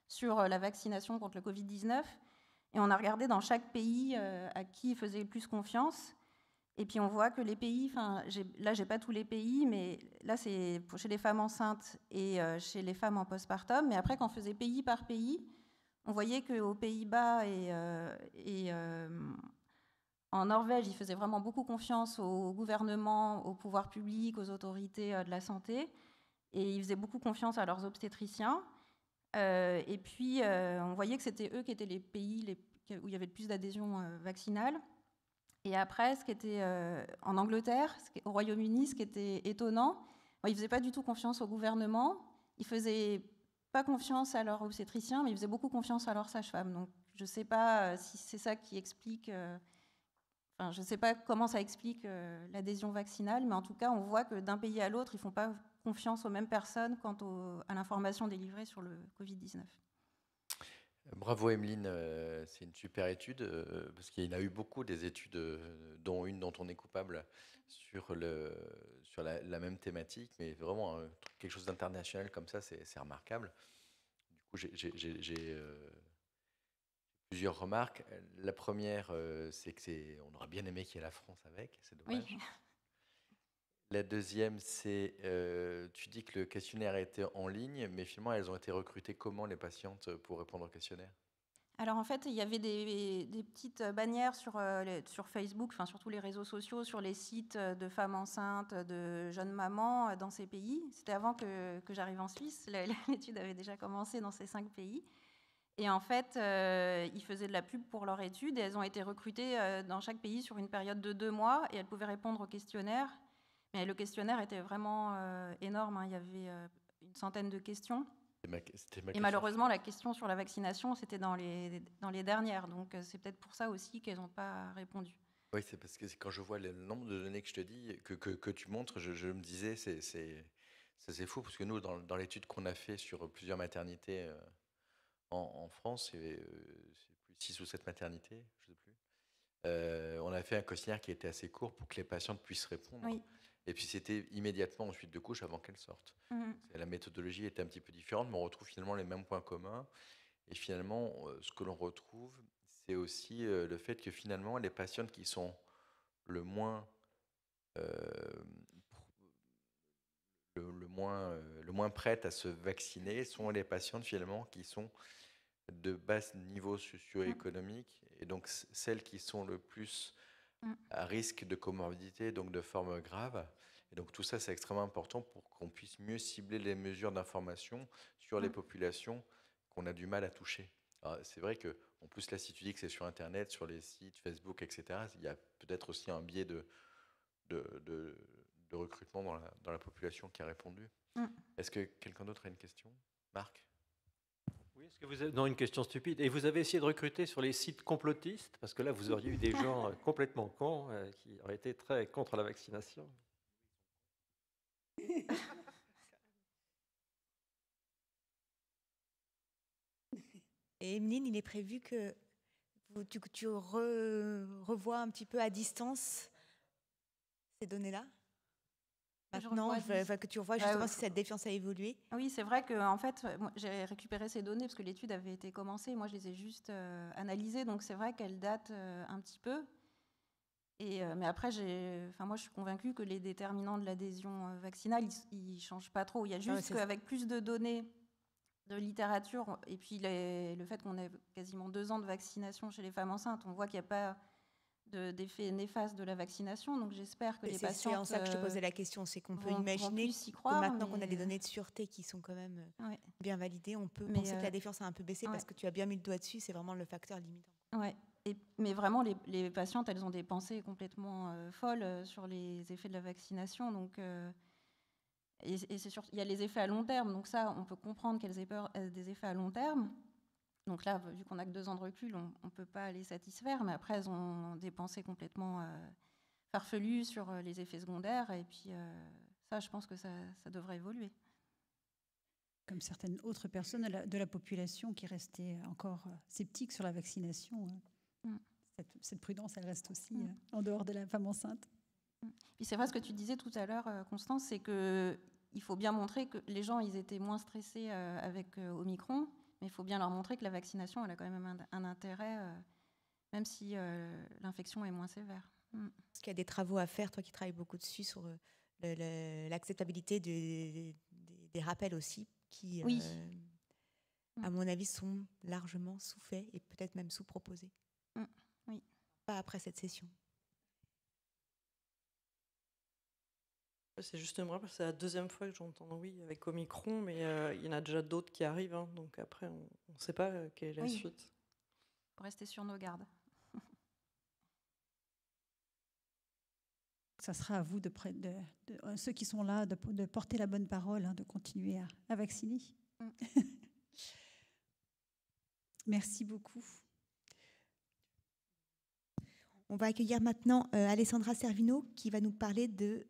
sur la vaccination contre le Covid-19. Et on a regardé dans chaque pays à qui ils faisaient le plus confiance. Et puis on voit que les pays, là j'ai pas tous les pays, mais là c'est chez les femmes enceintes et chez les femmes en postpartum. Mais après, quand on faisait pays par pays, on voyait qu'aux Pays-Bas et en Norvège, ils faisaient vraiment beaucoup confiance au gouvernement, au pouvoir public, aux autorités de la santé, et ils faisaient beaucoup confiance à leurs obstétriciens. Et puis on voyait que c'était eux qui étaient les pays où il y avait le plus d'adhésion vaccinale. Et après, ce qui était en Angleterre, au Royaume-Uni, ce qui était étonnant, ils ne faisaient pas du tout confiance au gouvernement, ils ne faisaient pas confiance à leurs obstétriciens, mais ils faisaient beaucoup confiance à leurs sages-femmes. Donc je ne sais pas si c'est ça qui explique... je ne sais pas comment ça explique l'adhésion vaccinale, mais en tout cas, on voit que d'un pays à l'autre, ils ne font pas confiance aux mêmes personnes quant à l'information délivrée sur le Covid-19. Bravo Emeline, c'est une super étude, parce qu'il y en a eu beaucoup des études, dont une dont on est coupable, sur la même thématique, mais vraiment quelque chose d'international comme ça, c'est remarquable. Du coup, j'ai plusieurs remarques. La première, c'est on aurait bien aimé qu'il y ait la France avec, c'est dommage. Oui. La deuxième, c'est, tu dis que le questionnaire a été en ligne, mais finalement, elles ont été recrutées comment, les patientes, pour répondre au questionnaire? Alors en fait, il y avait des petites bannières sur Facebook, enfin sur tous les réseaux sociaux, sur les sites de femmes enceintes, de jeunes mamans dans ces pays. C'était avant que j'arrive en Suisse. L'étude avait déjà commencé dans ces 5 pays. Et en fait, ils faisaient de la pub pour leur étude et elles ont été recrutées dans chaque pays sur une période de 2 mois et elles pouvaient répondre au questionnaire. Mais le questionnaire était vraiment énorme, hein. Il y avait une centaine de questions. Et malheureusement, la question sur la vaccination, c'était dans les dernières. Donc, c'est peut-être pour ça aussi qu'elles n'ont pas répondu. Oui, c'est parce que quand je vois le nombre de données que je te dis, que tu montres, je me disais, c'est fou, parce que nous, dans l'étude qu'on a fait sur plusieurs maternités en France, c'est plus 6 ou 7 maternités, je ne sais plus. On a fait un questionnaire qui était assez court pour que les patientes puissent répondre. Oui. Et puis c'était immédiatement en suite de couche avant qu'elles sortent. La méthodologie était un petit peu différente, mais on retrouve finalement les mêmes points communs. Et finalement, ce que l'on retrouve, c'est aussi le fait que finalement, les patientes qui sont le moins prêtes à se vacciner sont les patientes finalement qui sont de bas niveau socio-économique, et donc celles qui sont le plus à risque de comorbidité, donc de formes graves. Et donc tout ça, c'est extrêmement important pour qu'on puisse mieux cibler les mesures d'information sur les populations qu'on a du mal à toucher. C'est vrai que, en plus, là, si tu dis que c'est sur Internet, sur les sites, Facebook, etc., il y a peut-être aussi un biais de recrutement dans la population qui a répondu. Est-ce que quelqu'un d'autre a une question? Marc? Oui, est-ce que vous avez... Non, une question stupide. Et vous avez essayé de recruter sur les sites complotistes? Parce que là, vous auriez eu des gens complètement cons qui auraient été très contre la vaccination. Et Emeline, il est prévu que tu revois un petit peu à distance ces données-là? Maintenant, que tu revois justement si cette défiance a évolué. Oui, c'est vrai que en fait, moi, j'ai récupéré ces données parce que l'étude avait été commencée. Moi, je les ai juste analysées, donc c'est vrai qu'elles datent un petit peu. Mais après, moi, je suis convaincue que les déterminants de l'adhésion vaccinale, ils ne changent pas trop. Il y a juste qu'avec plus de données, de littérature, et puis le fait qu'on ait quasiment 2 ans de vaccination chez les femmes enceintes, on voit qu'il n'y a pas d'effet néfaste de la vaccination. Donc j'espère que les patients... C'est en ça que je te posais la question, c'est qu'on peut imaginer que maintenant qu'on a des données de sûreté qui sont quand même bien validées, on peut penser que la défiance a un peu baissé, parce que tu as bien mis le doigt dessus, c'est vraiment le facteur limitant. Ouais. Mais vraiment, les patientes, elles ont des pensées complètement folles sur les effets de la vaccination. Donc, et c'est sûr, il y a les effets à long terme. Donc ça, on peut comprendre qu'elles aient peur des effets à long terme. Donc là, vu qu'on n'a que 2 ans de recul, on ne peut pas les satisfaire. Mais après, elles ont des pensées complètement farfelues sur les effets secondaires. Et puis ça, je pense que ça devrait évoluer. Comme certaines autres personnes de la population qui restaient encore sceptiques sur la vaccination. Cette prudence, elle reste aussi en dehors de la femme enceinte. Puis c'est vrai ce que tu disais tout à l'heure, Constance, c'est qu'il faut bien montrer que les gens, ils étaient moins stressés avec Omicron, mais il faut bien leur montrer que la vaccination, elle a quand même un intérêt, même si l'infection est moins sévère. Est-ce qu'il y a des travaux à faire, toi qui travailles beaucoup dessus, sur l'acceptabilité des rappels aussi, qui, à mon avis, sont largement sous-faits et peut-être même sous-proposés? Oui. Pas après cette session. C'est justement parce que c'est la 2e fois que j'entends oui avec Omicron, mais il y en a déjà d'autres qui arrivent, hein, donc après on ne sait pas quelle est la suite. Pour rester sur nos gardes. ça sera à vous, ceux qui sont là, de porter la bonne parole, hein, de continuer à vacciner. Merci beaucoup. On va accueillir maintenant Alessandra Servino qui va nous parler de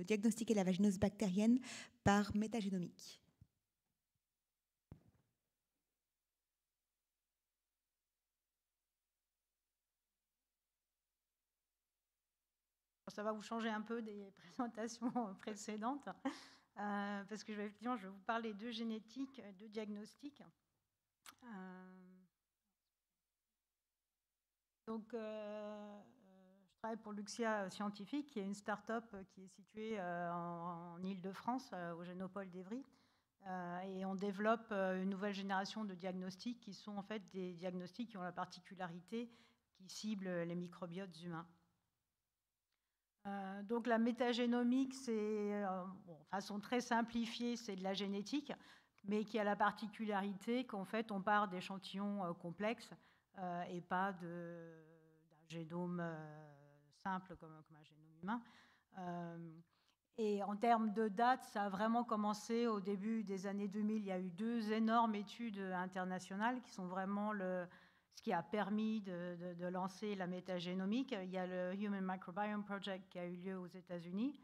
diagnostiquer la vaginose bactérienne par métagénomique. Ça va vous changer un peu des présentations précédentes, parce que effectivement, je vais vous parler de génétique, de diagnostic. Donc, je travaille pour Luxia Scientifique, qui est une start-up qui est située en Île-de-France, au Génopole d'Evry. Et on développe une nouvelle génération de diagnostics qui sont en fait des diagnostics qui ont la particularité qui ciblent les microbiotes humains. Donc la métagénomique, c'est, façon très simplifiée, c'est de la génétique, mais qui a la particularité qu'en fait on part d'échantillons complexes et pas d'un génome simple comme un génome humain. Et en termes de date, ça a vraiment commencé au début des années 2000. Il y a eu 2 énormes études internationales qui sont vraiment ce qui a permis de lancer la métagénomique. Il y a le Human Microbiome Project qui a eu lieu aux États-Unis.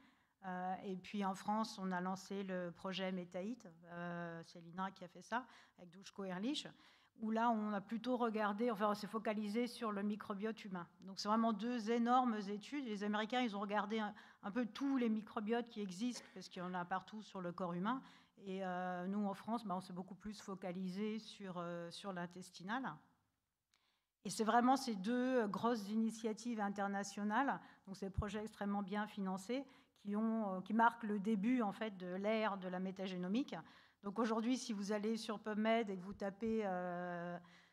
Et puis en France, on a lancé le projet Métaït. C'est l'INRA qui a fait ça, avec Duško Erlich, où là, on a plutôt regardé, enfin, on s'est focalisé sur le microbiote humain. Donc c'est vraiment 2 énormes études. Les Américains, ils ont regardé un peu tous les microbiotes qui existent, parce qu'il y en a partout sur le corps humain. Et nous, en France, on s'est beaucoup plus focalisé sur l'intestinal. Et c'est vraiment ces 2 grosses initiatives internationales, donc ces projets extrêmement bien financés, qui marquent le début en fait de l'ère de la métagénomique. Donc aujourd'hui, si vous allez sur PubMed et que vous tapez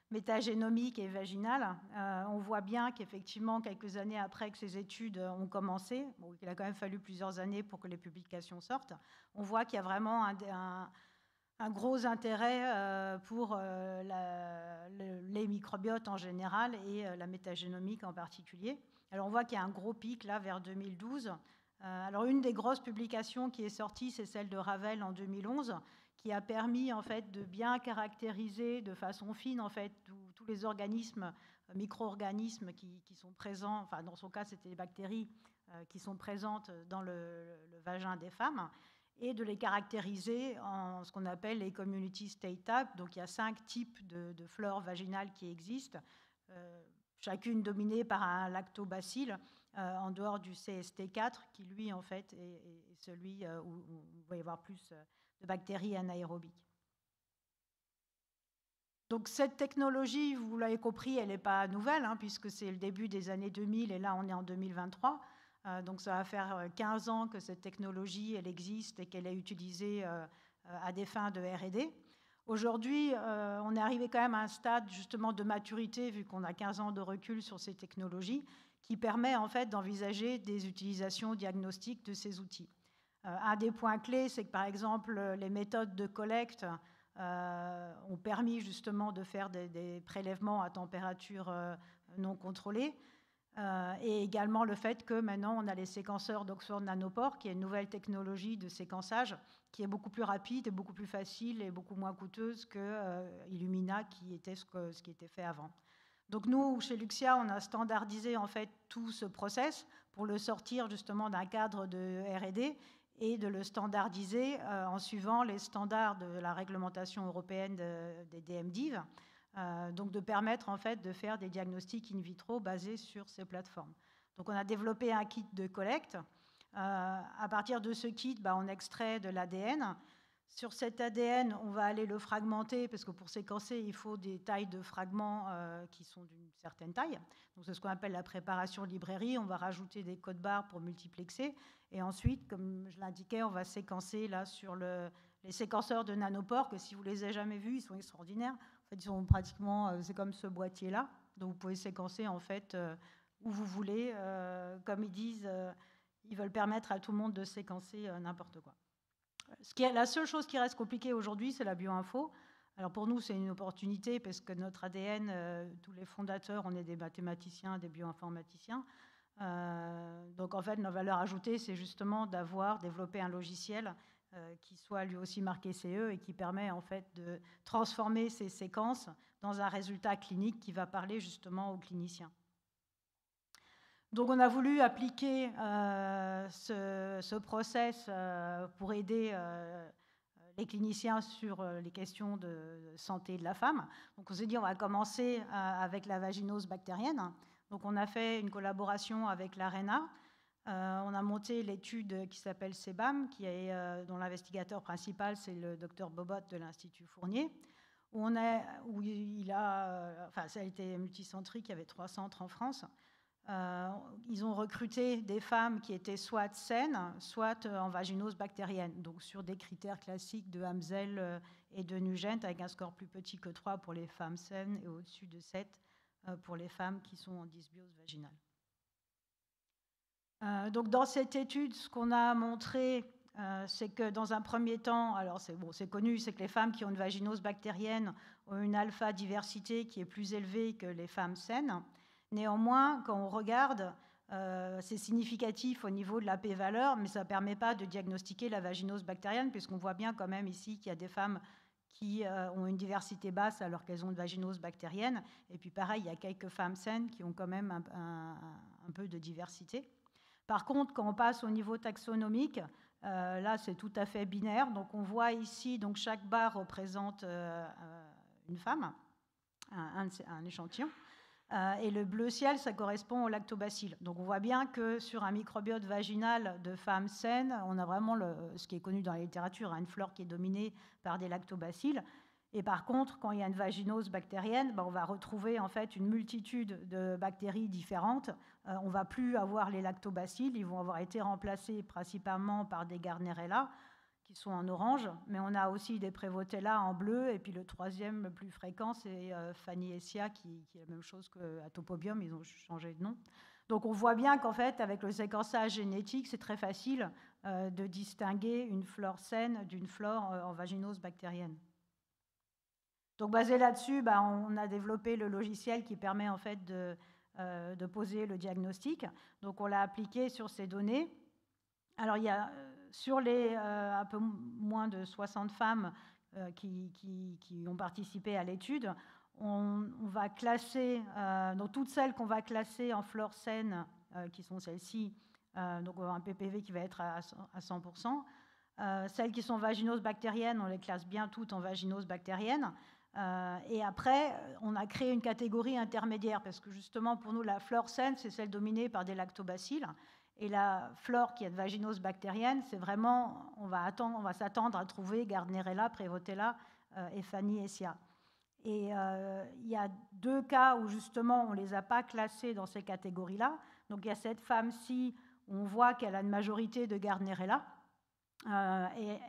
métagénomique et vaginale, on voit bien qu'effectivement, quelques années après que ces études ont commencé, il a quand même fallu plusieurs années pour que les publications sortent, on voit qu'il y a vraiment un gros intérêt pour les microbiotes en général et la métagénomique en particulier. Alors on voit qu'il y a un gros pic là vers 2012. Alors une des grosses publications qui est sortie, c'est celle de Ravel en 2011, qui a permis en fait de bien caractériser de façon fine en fait tous les organismes, micro-organismes qui sont présents. Enfin dans son cas c'était les bactéries qui sont présentes dans le vagin des femmes, et de les caractériser en ce qu'on appelle les community state types. Donc il y a 5 types de flore vaginale qui existent, chacune dominée par un lactobacille, en dehors du CST4, qui lui en fait est celui où il va y avoir plus de bactéries anaérobiques. Donc cette technologie, vous l'avez compris, elle n'est pas nouvelle, puisque c'est le début des années 2000 et là on est en 2023. Donc ça va faire 15 ans que cette technologie elle existe et qu'elle est utilisée à des fins de R&D. Aujourd'hui, on est arrivé quand même à un stade justement de maturité, vu qu'on a 15 ans de recul sur ces technologies, qui permet en fait d'envisager des utilisations diagnostiques de ces outils. Un des points clés, c'est que par exemple les méthodes de collecte ont permis justement de faire des prélèvements à température non contrôlée. Et également le fait que maintenant on a les séquenceurs d'Oxford Nanopore, qui est une nouvelle technologie de séquençage qui est beaucoup plus rapide et beaucoup plus facile et beaucoup moins coûteuse que Illumina, qui était ce qui était fait avant. Donc nous, chez Luxia, on a standardisé en fait tout ce process pour le sortir justement d'un cadre de R&D et de le standardiser en suivant les standards de la réglementation européenne des DMDIV. Donc de permettre en fait de faire des diagnostics in vitro basés sur ces plateformes. Donc on a développé un kit de collecte. À partir de ce kit, on extrait de l'ADN. Sur cet ADN, on va aller le fragmenter, parce que pour séquencer, il faut des tailles de fragments qui sont d'une certaine taille. Donc c'est ce qu'on appelle la préparation librairie. On va rajouter des codes barres pour multiplexer. Et ensuite, comme je l'indiquais, on va séquencer là sur les séquenceurs de Nanopore, que si vous les avez jamais vus, ils sont extraordinaires. En fait, ils sont pratiquement, c'est comme ce boîtier-là, donc vous pouvez séquencer en fait où vous voulez. Comme ils disent, ils veulent permettre à tout le monde de séquencer n'importe quoi. La seule chose qui reste compliquée aujourd'hui, c'est la bioinfo. Alors pour nous, c'est une opportunité parce que notre ADN, tous les fondateurs, on est des mathématiciens, des bioinformaticiens. Donc en fait, notre valeur ajoutée, c'est justement d'avoir développé un logiciel qui soit lui aussi marqué CE et qui permet en fait de transformer ces séquences dans un résultat clinique qui va parler justement aux cliniciens. Donc on a voulu appliquer ce process pour aider les cliniciens sur les questions de santé de la femme. Donc on s'est dit on va commencer avec la vaginose bactérienne. Donc on a fait une collaboration avec l'ARENA. On a monté l'étude qui s'appelle CEBAM, dont l'investigateur principal c'est le docteur Bobot de l'Institut Fournier. Ça a été multicentrique, il y avait 3 centres en France. Ils ont recruté des femmes qui étaient soit saines, soit en vaginose bactérienne, donc sur des critères classiques de Hamzel et de Nugent, avec un score plus petit que 3 pour les femmes saines et au-dessus de 7 pour les femmes qui sont en dysbiose vaginale. Donc dans cette étude, ce qu'on a montré, c'est que dans un premier temps, alors c'est connu, c'est que les femmes qui ont une vaginose bactérienne ont une alpha-diversité qui est plus élevée que les femmes saines. Néanmoins, quand on regarde, c'est significatif au niveau de la p-valeur, mais ça ne permet pas de diagnostiquer la vaginose bactérienne, puisqu'on voit bien quand même ici qu'il y a des femmes qui ont une diversité basse alors qu'elles ont une vaginose bactérienne. Et puis pareil, il y a quelques femmes saines qui ont quand même un peu de diversité. Par contre, quand on passe au niveau taxonomique, là c'est tout à fait binaire. Donc on voit ici, donc chaque barre représente une femme, un échantillon. Et le bleu ciel, ça correspond au lactobacille. Donc on voit bien que sur un microbiote vaginal de femmes saines, on a vraiment ce qui est connu dans la littérature, une flore qui est dominée par des lactobacilles. Et par contre, quand il y a une vaginose bactérienne, on va retrouver en fait une multitude de bactéries différentes. On ne va plus avoir les lactobacilles, ils vont avoir été remplacés principalement par des Gardnerella, qui sont en orange, mais on a aussi des Prevotella en bleu, et puis le troisième le plus fréquent, c'est Fanniesia, qui est la même chose qu'Atopobium, ils ont changé de nom. Donc on voit bien qu'en fait, avec le séquençage génétique, c'est très facile de distinguer une flore saine d'une flore en vaginose bactérienne. Donc basé là-dessus, on a développé le logiciel qui permet en fait de poser le diagnostic. Donc on l'a appliqué sur ces données. Alors il y a sur les un peu moins de 60 femmes qui ont participé à l'étude, on va classer, donc toutes celles qu'on va classer en flore saine, qui sont celles-ci, donc on va avoir un PPV qui va être à 100%. Celles qui sont vaginoses bactériennes, on les classe bien toutes en vaginose bactérienne. Et après, on a créé une catégorie intermédiaire, parce que justement, pour nous, la flore saine, c'est celle dominée par des lactobacilles. Et la flore qui est de vaginose bactérienne, c'est vraiment, on va s'attendre à trouver Gardnerella, Prevotella et Fanniesia. Et il y a 2 cas où justement on ne les a pas classés dans ces catégories-là. Donc il y a cette femme-ci, où on voit qu'elle a une majorité de Gardnerella. Et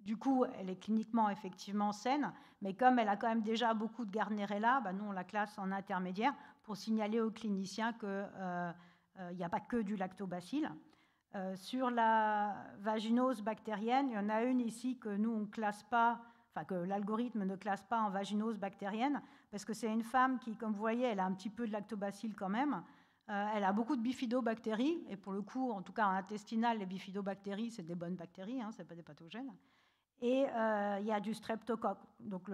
du coup, elle est cliniquement effectivement saine, mais comme elle a quand même déjà beaucoup de Gardnerella, nous on la classe en intermédiaire pour signaler aux cliniciens que il n'y a pas que du lactobacille. Sur la vaginose bactérienne, il y en a une ici que nous, on ne classe pas, enfin que l'algorithme ne classe pas en vaginose bactérienne, parce que c'est une femme qui, comme vous voyez, elle a un petit peu de lactobacille quand même. Elle a beaucoup de bifidobactéries, et pour le coup, en tout cas en intestinal, les bifidobactéries, c'est des bonnes bactéries, ce n'est pas des pathogènes. Et il y a du streptocoque. Donc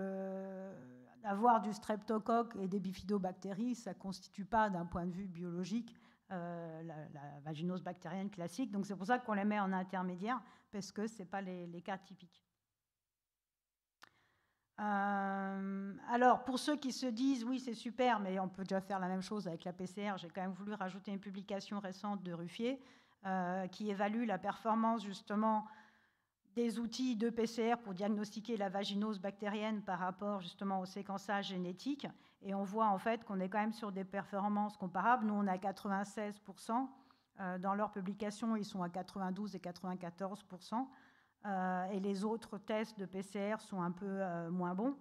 avoir du streptocoque et des bifidobactéries, ça ne constitue pas, d'un point de vue biologique, la vaginose bactérienne classique. Donc c'est pour ça qu'on les met en intermédiaire, parce que ce n'est pas les cas typiques. Alors, pour ceux qui se disent, oui, c'est super, mais on peut déjà faire la même chose avec la PCR, j'ai quand même voulu rajouter une publication récente de Ruffier qui évalue la performance, justement, des outils de PCR pour diagnostiquer la vaginose bactérienne par rapport justement au séquençage génétique. Et on voit en fait qu'on est quand même sur des performances comparables. Nous, on est à 96%. Dans leur publication, ils sont à 92 et 94%. Et les autres tests de PCR sont un peu moins bons.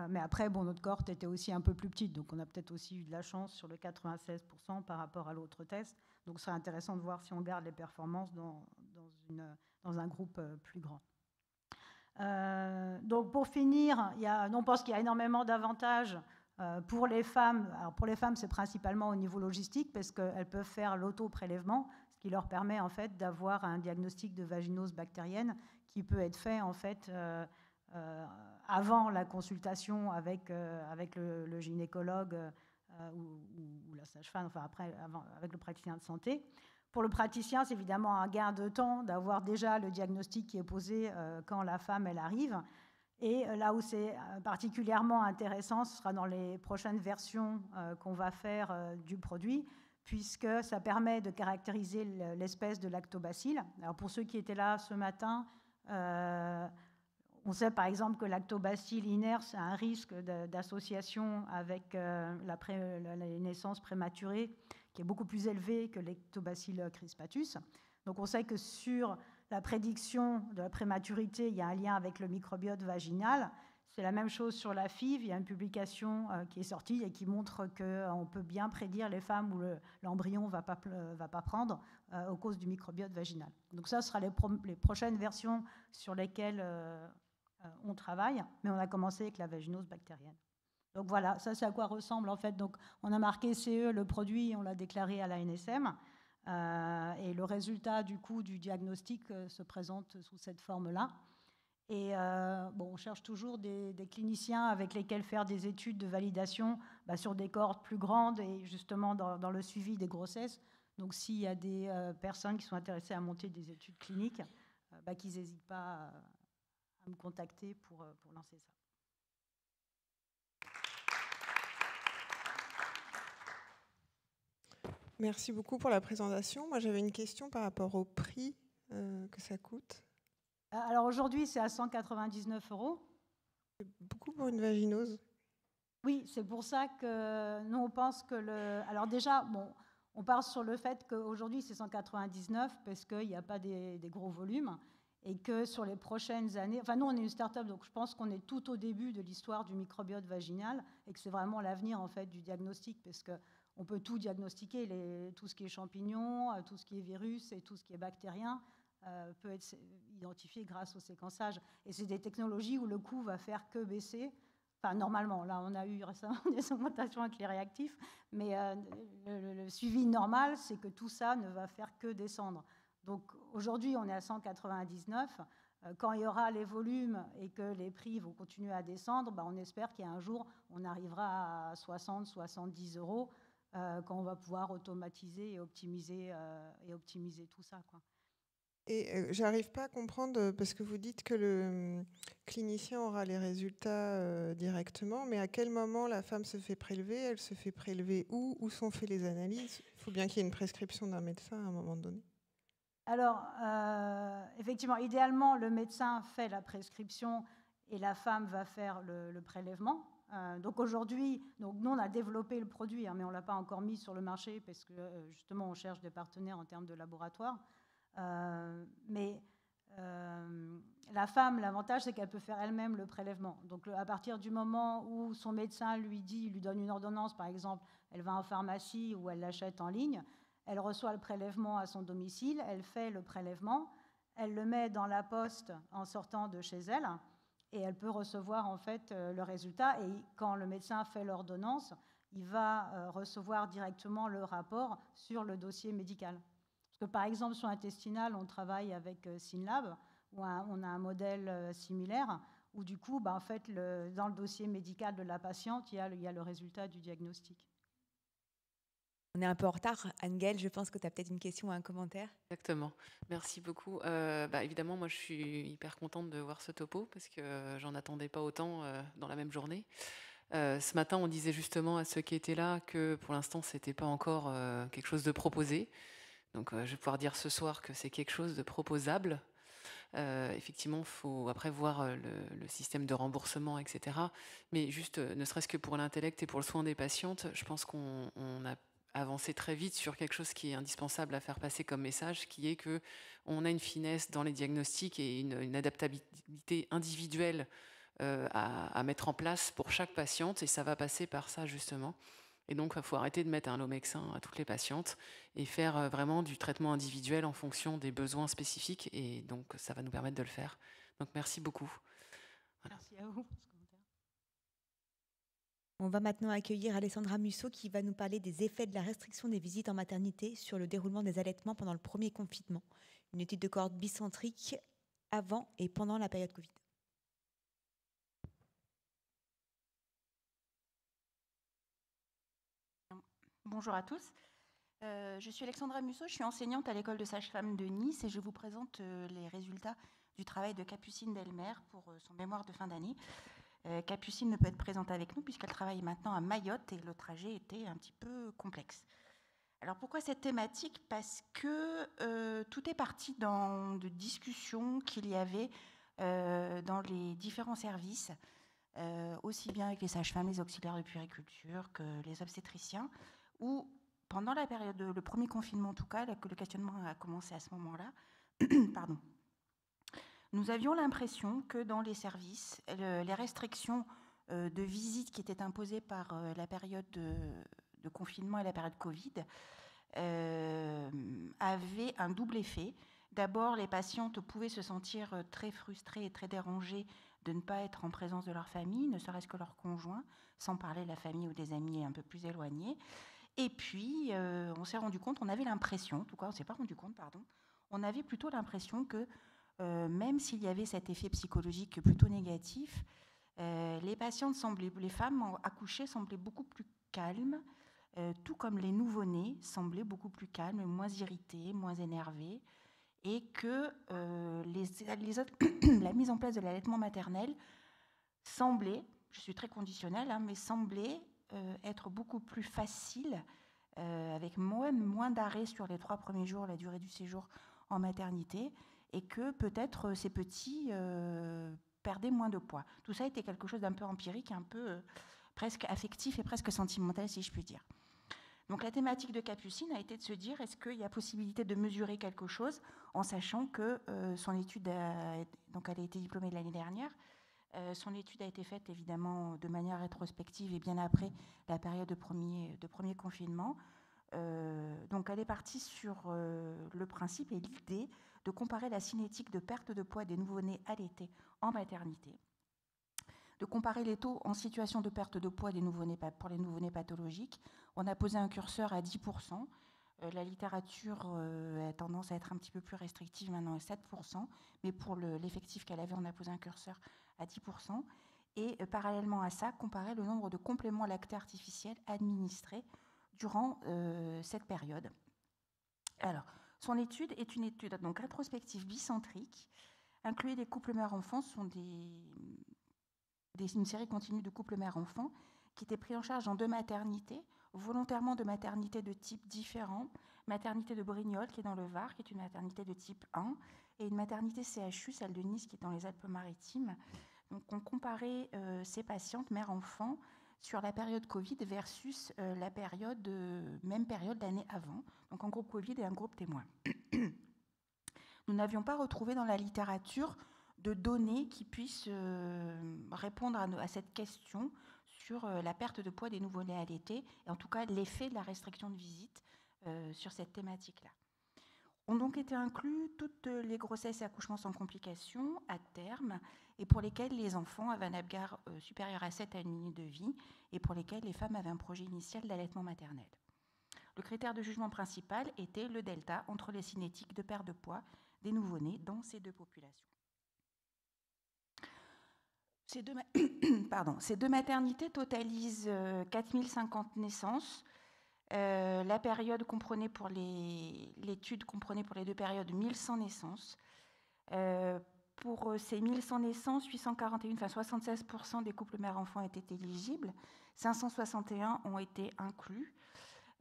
Mais après, notre cohorte était aussi un peu plus petite. Donc, on a peut-être aussi eu de la chance sur le 96% par rapport à l'autre test. Donc, ce serait intéressant de voir si on garde les performances dans un groupe plus grand. Donc pour finir, on pense qu'il y a énormément d'avantages Pour les femmes, c'est principalement au niveau logistique parce qu'elles peuvent faire l'auto-prélèvement, ce qui leur permet en fait d'avoir un diagnostic de vaginose bactérienne qui peut être fait en fait avant la consultation avec le gynécologue ou la sage-femme, enfin après avec le praticien de santé. Pour le praticien, c'est évidemment un gain de temps d'avoir déjà le diagnostic qui est posé quand la femme elle arrive. Et là où c'est particulièrement intéressant, ce sera dans les prochaines versions qu'on va faire du produit, puisque ça permet de caractériser l'espèce de lactobacille. Alors pour ceux qui étaient là ce matin, on sait par exemple que lactobacille iners a un risque d'association avec la naissance prématurée qui est beaucoup plus élevé que lactobacille crispatus. Donc on sait que sur la prédiction de la prématurité, il y a un lien avec le microbiote vaginal. C'est la même chose sur la FIV. Il y a une publication qui est sortie et qui montre qu'on peut bien prédire les femmes où l'embryon ne va pas prendre aux causes du microbiote vaginal. Donc ça, ce sera les prochaines versions sur lesquelles on travaille, mais on a commencé avec la vaginose bactérienne. Donc voilà, ça c'est à quoi ressemble en fait. Donc on a marqué CE, le produit, on l'a déclaré à l'ANSM. Et le résultat du coup du diagnostic se présente sous cette forme-là. Et on cherche toujours des cliniciens avec lesquels faire des études de validation sur des cohortes plus grandes et justement dans le suivi des grossesses. Donc s'il y a des personnes qui sont intéressées à monter des études cliniques, qu'ils n'hésitent pas à me contacter pour lancer ça. Merci beaucoup pour la présentation. Moi, j'avais une question par rapport au prix que ça coûte. Alors aujourd'hui, c'est à 199 €. C'est beaucoup pour une vaginose. Oui, c'est pour ça que nous, on pense que Alors déjà, on part sur le fait qu'aujourd'hui, c'est 199 parce qu'il n'y a pas des gros volumes et que sur les prochaines années... Enfin, nous, on est une start-up, donc je pense qu'on est tout au début de l'histoire du microbiote vaginal et que c'est vraiment l'avenir, en fait, du diagnostic parce que on peut tout diagnostiquer, tout ce qui est champignons, tout ce qui est virus et tout ce qui est bactérien peut être identifié grâce au séquençage. Et c'est des technologies où le coût va faire que baisser. Enfin, normalement, là, on a eu récemment des augmentations avec les réactifs, mais le suivi normal, c'est que tout ça ne va faire que descendre. Donc aujourd'hui, on est à 199. Quand il y aura les volumes et que les prix vont continuer à descendre, on espère qu'un jour, on arrivera à 60, 70 €. Quand on va pouvoir automatiser et optimiser tout ça, quoi. Et j'arrive pas à comprendre, parce que vous dites que le clinicien aura les résultats directement, mais à quel moment la femme se fait prélever? Elle se fait prélever où sont faites les analyses? Il faut bien qu'il y ait une prescription d'un médecin à un moment donné. Alors, effectivement, idéalement, le médecin fait la prescription et la femme va faire le prélèvement. Donc aujourd'hui, nous on a développé le produit, mais on ne l'a pas encore mis sur le marché parce que justement on cherche des partenaires en termes de laboratoire. Mais la femme, l'avantage c'est qu'elle peut faire elle-même le prélèvement. Donc à partir du moment où son médecin lui donne une ordonnance, par exemple, elle va en pharmacie ou elle l'achète en ligne, elle reçoit le prélèvement à son domicile, elle fait le prélèvement, elle le met dans la poste en sortant de chez elle. Et elle peut recevoir en fait le résultat. Et quand le médecin fait l'ordonnance, il va recevoir directement le rapport sur le dossier médical. Parce que par exemple, sur l'intestinal, on travaille avec Synlab, où on a un modèle similaire, où du coup, en fait, dans le dossier médical de la patiente, il y a le résultat du diagnostic. On est un peu en retard. Anne-Gaëlle, je pense que tu as peut-être une question ou un commentaire. Exactement. Merci beaucoup. Évidemment, moi, je suis hyper contente de voir ce topo parce que j'en attendais pas autant dans la même journée. Ce matin, on disait justement à ceux qui étaient là que pour l'instant, c'était pas encore quelque chose de proposé. Donc, je vais pouvoir dire ce soir que c'est quelque chose de proposable. Effectivement, il faut après voir le système de remboursement, etc. Mais juste, ne serait-ce que pour l'intellect et pour le soin des patientes, je pense qu'on a avancer très vite sur quelque chose qui est indispensable à faire passer comme message, qui est que on a une finesse dans les diagnostics et une adaptabilité individuelle à mettre en place pour chaque patiente, et ça va passer par ça justement. Et donc, il faut arrêter de mettre un Lomexin à toutes les patientes et faire vraiment du traitement individuel en fonction des besoins spécifiques, et donc ça va nous permettre de le faire. Donc, merci beaucoup. Voilà. Merci à vous. On va maintenant accueillir Alessandra Musso qui va nous parler des effets de la restriction des visites en maternité sur le déroulement des allaitements pendant le premier confinement. Une étude de cohorte bicentrique avant et pendant la période Covid. Bonjour à tous. Je suis Alexandra Musso, je suis enseignante à l'école de sage-femme de Nice et je vous présente les résultats du travail de Capucine Delmer pour son mémoire de fin d'année. Capucine ne peut être présente avec nous puisqu'elle travaille maintenant à Mayotte et le trajet était un petit peu complexe. Alors pourquoi cette thématique? Parce que tout est parti de discussions qu'il y avait dans les différents services, aussi bien avec les sages-femmes, les auxiliaires de puériculture que les obstétriciens, où pendant la période, le premier confinement en tout cas, que le questionnement a commencé à ce moment-là, pardon. Nous avions l'impression que dans les services, les restrictions de visite qui étaient imposées par la période de confinement et la période Covid avaient un double effet. D'abord, les patientes pouvaient se sentir très frustrées et très dérangées de ne pas être en présence de leur famille, ne serait-ce que leur conjoint, sans parler de la famille ou des amis un peu plus éloignés. Et puis, on s'est rendu compte, on avait l'impression, en tout cas, on ne s'est pas rendu compte, pardon, on avait plutôt l'impression que même s'il y avait cet effet psychologique plutôt négatif, les patientes les femmes accouchées semblaient beaucoup plus calmes, tout comme les nouveau-nés semblaient beaucoup plus calmes, moins irrités, moins énervés, et que la mise en place de l'allaitement maternel semblait, je suis très conditionnelle, mais semblait être beaucoup plus facile, avec moins d'arrêts sur les 3 premiers jours, la durée du séjour en maternité, et que peut-être ces petits perdaient moins de poids. Tout ça était quelque chose d'un peu empirique, un peu presque affectif et presque sentimental, si je puis dire. Donc la thématique de Capucine a été de se dire, est-ce qu'il y a possibilité de mesurer quelque chose, en sachant que son étude, donc elle a été diplômée l'année dernière, son étude a été faite évidemment de manière rétrospective et bien après la période de premier confinement. Donc elle est partie sur le principe et l'idée de comparer la cinétique de perte de poids des nouveau-nés allaités en maternité, de comparer les taux en situation de perte de poids pour les nouveau-nés pathologiques. On a posé un curseur à 10%. La littérature a tendance à être un petit peu plus restrictive maintenant à 7%, mais pour l'effectif qu'elle avait, on a posé un curseur à 10%. Et parallèlement à ça, comparer le nombre de compléments lactés artificiels administrés durant cette période. Alors, son étude est une étude donc rétrospective bicentrique. Incluait des couples mère-enfant, sont une série continue de couples mère-enfant qui étaient pris en charge dans 2 maternités, volontairement de maternités de type différent. Maternité de Brignoles, qui est dans le Var, qui est une maternité de type 1, et une maternité CHU, celle de Nice, qui est dans les Alpes-Maritimes. Donc, on comparait ces patientes mère-enfant sur la période Covid versus la même période l'année avant, donc un groupe Covid et un groupe témoin. Nous n'avions pas retrouvé dans la littérature de données qui puissent répondre à cette question sur la perte de poids des nouveau-nés allaités, et en tout cas l'effet de la restriction de visite sur cette thématique-là. Ont donc été inclus toutes les grossesses et accouchements sans complications à terme, et pour lesquels les enfants avaient un APGAR supérieur à 7 à 1 minute de vie, et pour lesquels les femmes avaient un projet initial d'allaitement maternel. Le critère de jugement principal était le delta entre les cinétiques de perte de poids des nouveau-nés dans ces 2 populations. Ces deux maternités totalisent 4050 naissances. La période comprenait pour l'étude comprenait pour les 2 périodes 1100 naissances. Pour ces 1100 naissances, 841, enfin 76% des couples mère-enfant étaient éligibles, 561 ont été inclus.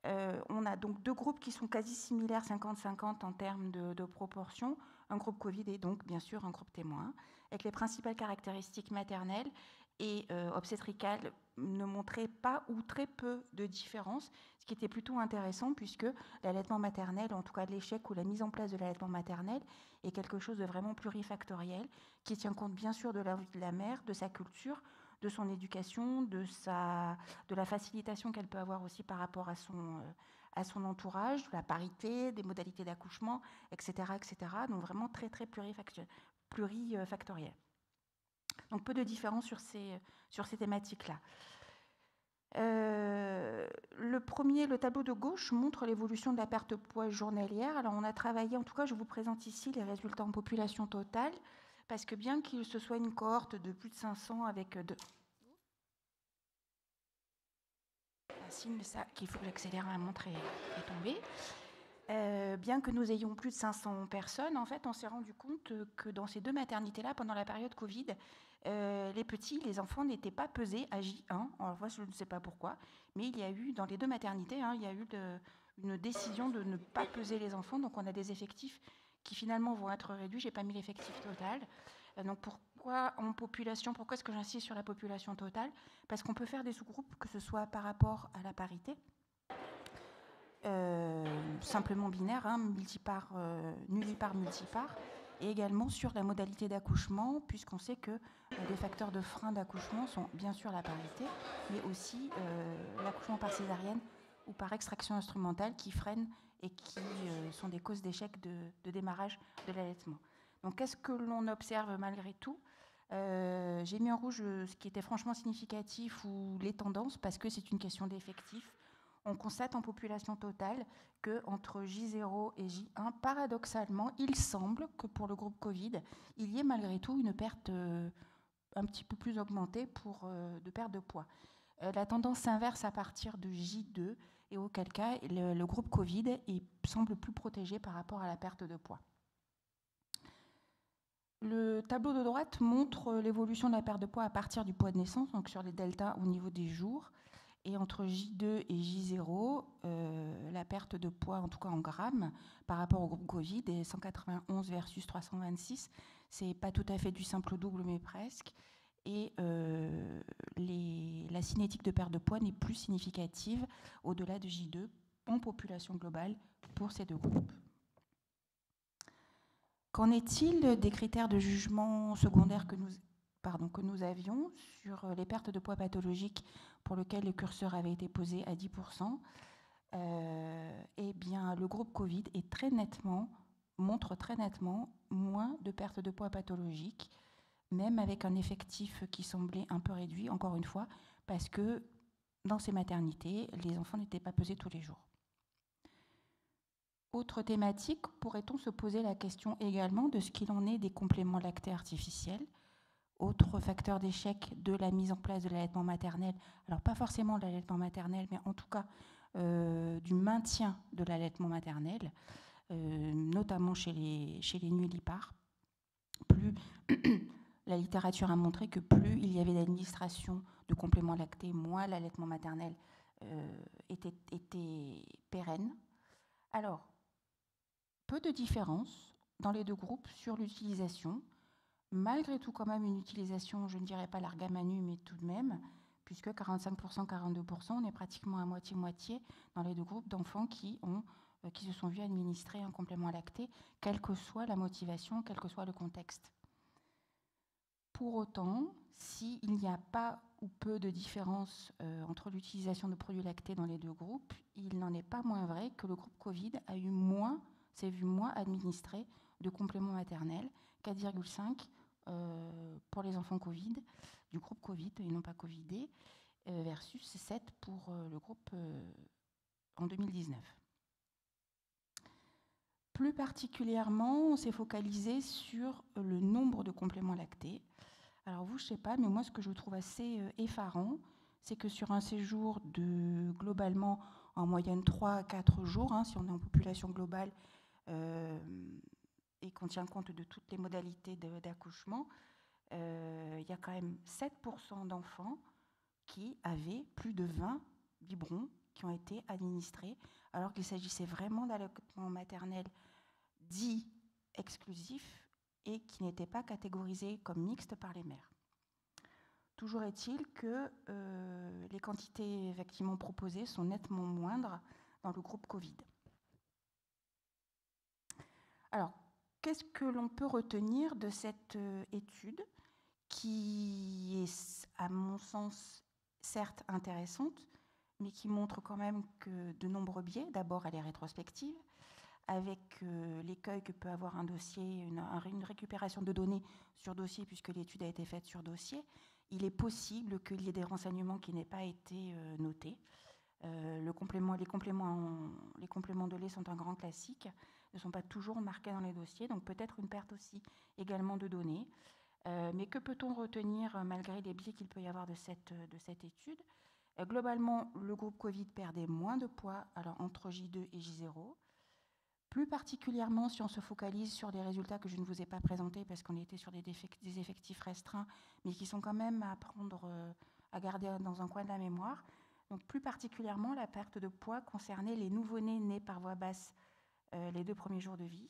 On a donc 2 groupes qui sont quasi similaires, 50-50 en termes de proportion. Un groupe Covid et donc bien sûr un groupe témoin, avec les principales caractéristiques maternelles et obstétricales ne montraient pas ou très peu de différence, ce qui était plutôt intéressant puisque l'allaitement maternel, en tout cas l'échec ou la mise en place de l'allaitement maternel, est quelque chose de vraiment plurifactoriel, qui tient compte bien sûr de la vie de la mère, de sa culture, de son éducation, de la facilitation qu'elle peut avoir aussi par rapport à son entourage, de la parité, des modalités d'accouchement, etc., etc. Donc vraiment très, très plurifactoriel. Donc peu de différence sur ces thématiques-là. Le tableau de gauche montre l'évolution de la perte de poids journalière. Alors on a travaillé, en tout cas je vous présente ici les résultats en population totale, parce que bien qu'il se soit une cohorte de plus de 500 avec deux... Un signe qu'il faut que j'accélère, ma montre est tombée. Bien que nous ayons plus de 500 personnes, en fait, on s'est rendu compte que dans ces deux maternités-là, pendant la période Covid, les enfants n'étaient pas pesés à J1. Alors, moi, je ne sais pas pourquoi, mais il y a eu, dans les deux maternités, il y a eu une décision de ne pas peser les enfants. Donc, on a des effectifs qui finalement vont être réduits. Je n'ai pas mis l'effectif total. Donc, pourquoi en population? Pourquoi est-ce que j'insiste sur la population totale? Parce qu'on peut faire des sous-groupes, que ce soit par rapport à la parité, simplement binaire, multipart, nullipart, multipart, et également sur la modalité d'accouchement, puisqu'on sait que les facteurs de frein d'accouchement sont bien sûr la parité, mais aussi l'accouchement par césarienne ou par extraction instrumentale qui freinent et qui sont des causes d'échec de démarrage de l'allaitement. Donc qu'est-ce que l'on observe malgré tout? J'ai mis en rouge ce qui était franchement significatif ou les tendances, parce que c'est une question d'effectif. On constate en population totale qu'entre J0 et J1, paradoxalement, il semble que pour le groupe Covid, il y ait malgré tout une perte un petit peu plus augmentée de perte de poids. La tendance s'inverse à partir de J2, et auquel cas, le groupe Covid semble plus protégé par rapport à la perte de poids. Le tableau de droite montre l'évolution de la perte de poids à partir du poids de naissance, donc sur les deltas au niveau des jours. Et entre J2 et J0, la perte de poids, en tout cas en grammes, par rapport au groupe Covid, est 191 versus 326. Ce n'est pas tout à fait du simple au double, mais presque. Et la cinétique de perte de poids n'est plus significative au-delà de J2 en population globale pour ces deux groupes. Qu'en est-il des critères de jugement secondaires que nous avions sur les pertes de poids pathologiques pour lesquelles le curseur avait été posé à 10%? Eh bien, le groupe Covid montre très nettement moins de pertes de poids pathologiques, même avec un effectif qui semblait un peu réduit, encore une fois, parce que dans ces maternités, les enfants n'étaient pas pesés tous les jours. Autre thématique, pourrait-on se poser la question également de ce qu'il en est des compléments lactés artificiels? Autre facteur d'échec de la mise en place de l'allaitement maternel, alors pas forcément de l'allaitement maternel, mais en tout cas du maintien de l'allaitement maternel, notamment chez les nullipares. La littérature a montré que plus il y avait d'administration de compléments lactés, moins l'allaitement maternel était pérenne. Alors, peu de différence dans les deux groupes sur l'utilisation. Malgré tout, quand même, une utilisation, je ne dirais pas large à nu, mais tout de même, puisque 45%, 42%, on est pratiquement à moitié-moitié dans les deux groupes d'enfants qui se sont vus administrer un complément lacté, quelle que soit la motivation, quel que soit le contexte. Pour autant, s'il n'y a pas ou peu de différence entre l'utilisation de produits lactés dans les deux groupes, il n'en est pas moins vrai que le groupe Covid s'est vu moins administrer de compléments maternels, 4,5 pour les enfants Covid, du groupe Covid et non pas Covidé, versus 7 pour le groupe en 2019. Plus particulièrement, on s'est focalisé sur le nombre de compléments lactés. Alors vous, je ne sais pas, mais moi, ce que je trouve assez effarant, c'est que sur un séjour de globalement en moyenne 3 à 4 jours, si on est en population globale et qu'on tient compte de toutes les modalités d'accouchement, il y a quand même 7% d'enfants qui avaient plus de 20 biberons qui ont été administrés, alors qu'il s'agissait vraiment d'allaitement maternel dit exclusif et qui n'était pas catégorisé comme mixte par les mères. Toujours est-il que les quantités effectivement proposées sont nettement moindres dans le groupe Covid. Alors, qu'est-ce que l'on peut retenir de cette étude qui est, à mon sens, certes intéressante, mais qui montre quand même que de nombreux biais. D'abord, elle est rétrospective, avec l'écueil que peut avoir un dossier, une récupération de données sur dossier, puisque l'étude a été faite sur dossier. il est possible qu'il y ait des renseignements qui n'aient pas été notés. Les compléments de lait sont un grand classique, ne sont pas toujours marqués dans les dossiers, donc peut-être une perte aussi également de données. Mais que peut-on retenir malgré les biais qu'il peut y avoir de cette étude? Globalement, le groupe Covid perdait moins de poids alors entre J2 et J0. Plus particulièrement, si on se focalise sur des résultats que je ne vous ai pas présentés parce qu'on était sur des effectifs restreints, mais qui sont quand même à prendre, à garder dans un coin de la mémoire. Donc, plus particulièrement, la perte de poids concernait les nouveau-nés nés par voie basse les 2 premiers jours de vie.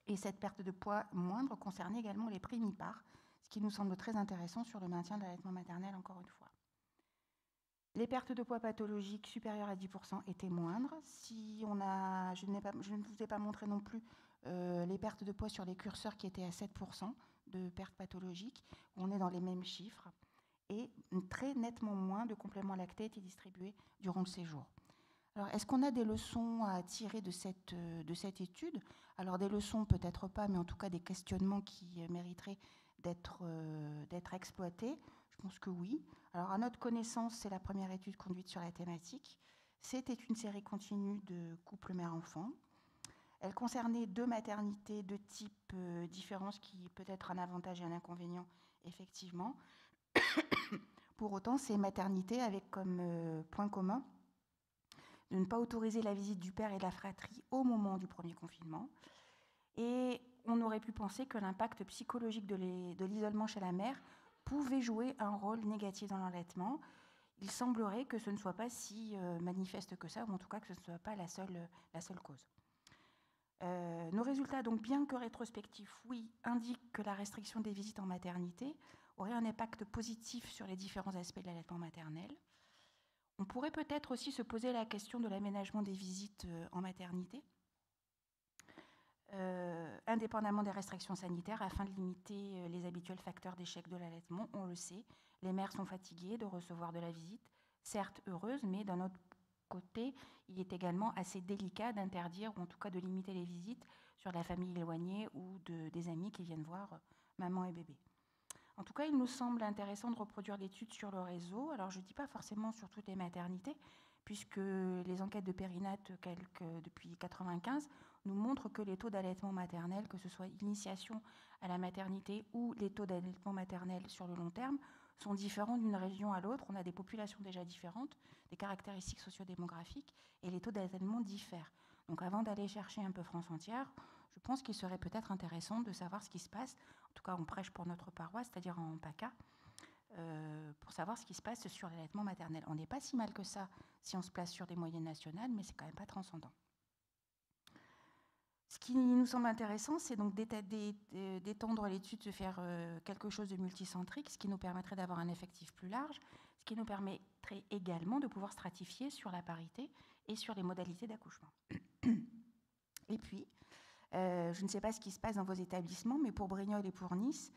Et cette perte de poids moindre concernait également les primipares, ce qui nous semble très intéressant sur le maintien de l'allaitement maternel, encore une fois. Les pertes de poids pathologiques supérieures à 10% étaient moindres. Je ne vous ai pas montré non plus les pertes de poids sur les curseurs qui étaient à 7% de pertes pathologiques. On est dans les mêmes chiffres. Et très nettement moins de compléments lactés étaient distribués durant le séjour. Alors, est-ce qu'on a des leçons à tirer de cette étude? Alors, des leçons, peut-être pas, mais en tout cas des questionnements qui mériteraient d'être exploités. Je pense que oui. Alors, à notre connaissance, c'est la première étude conduite sur la thématique. C'était une série continue de couples mère-enfant. Elle concernait 2 maternités de types différents, ce qui peut être un avantage et un inconvénient, effectivement. Pour autant, ces maternités avaient comme point commun de ne pas autoriser la visite du père et de la fratrie au moment du premier confinement. Et on aurait pu penser que l'impact psychologique de l'isolement chez la mère pouvait jouer un rôle négatif dans l'allaitement. Il semblerait que ce ne soit pas si manifeste que ça, ou en tout cas que ce ne soit pas la seule cause. Nos résultats, donc, bien que rétrospectifs, oui, indiquent que la restriction des visites en maternité aurait un impact positif sur les différents aspects de l'allaitement maternel. On pourrait peut-être aussi se poser la question de l'aménagement des visites en maternité, indépendamment des restrictions sanitaires, afin de limiter les habituels facteurs d'échec de l'allaitement. On le sait, les mères sont fatiguées de recevoir de la visite, certes heureuses, mais d'un autre côté, il est également assez délicat d'interdire, ou en tout cas de limiter les visites sur la famille éloignée ou des amis qui viennent voir maman et bébé. En tout cas, il nous semble intéressant de reproduire l'étude sur le réseau. Alors, je ne dis pas forcément sur toutes les maternités, puisque les enquêtes de Périnat, depuis 1995, nous montrent que les taux d'allaitement maternel, que ce soit l'initiation à la maternité ou les taux d'allaitement maternel sur le long terme, sont différents d'une région à l'autre. On a des populations déjà différentes, des caractéristiques sociodémographiques, et les taux d'allaitement diffèrent. Donc, avant d'aller chercher un peu France entière, je pense qu'il serait peut-être intéressant de savoir ce qui se passe. En tout cas, on prêche pour notre paroisse, c'est-à-dire en PACA, pour savoir ce qui se passe sur l'allaitement maternel. On n'est pas si mal que ça si on se place sur des moyennes nationales, mais c'est quand même pas transcendant. Ce qui nous semble intéressant, c'est donc d'étendre l'étude, de faire quelque chose de multicentrique, ce qui nous permettrait d'avoir un effectif plus large, ce qui nous permettrait également de pouvoir stratifier sur la parité et sur les modalités d'accouchement. Et puis, je ne sais pas ce qui se passe dans vos établissements, mais pour Brignoles et pour Nice,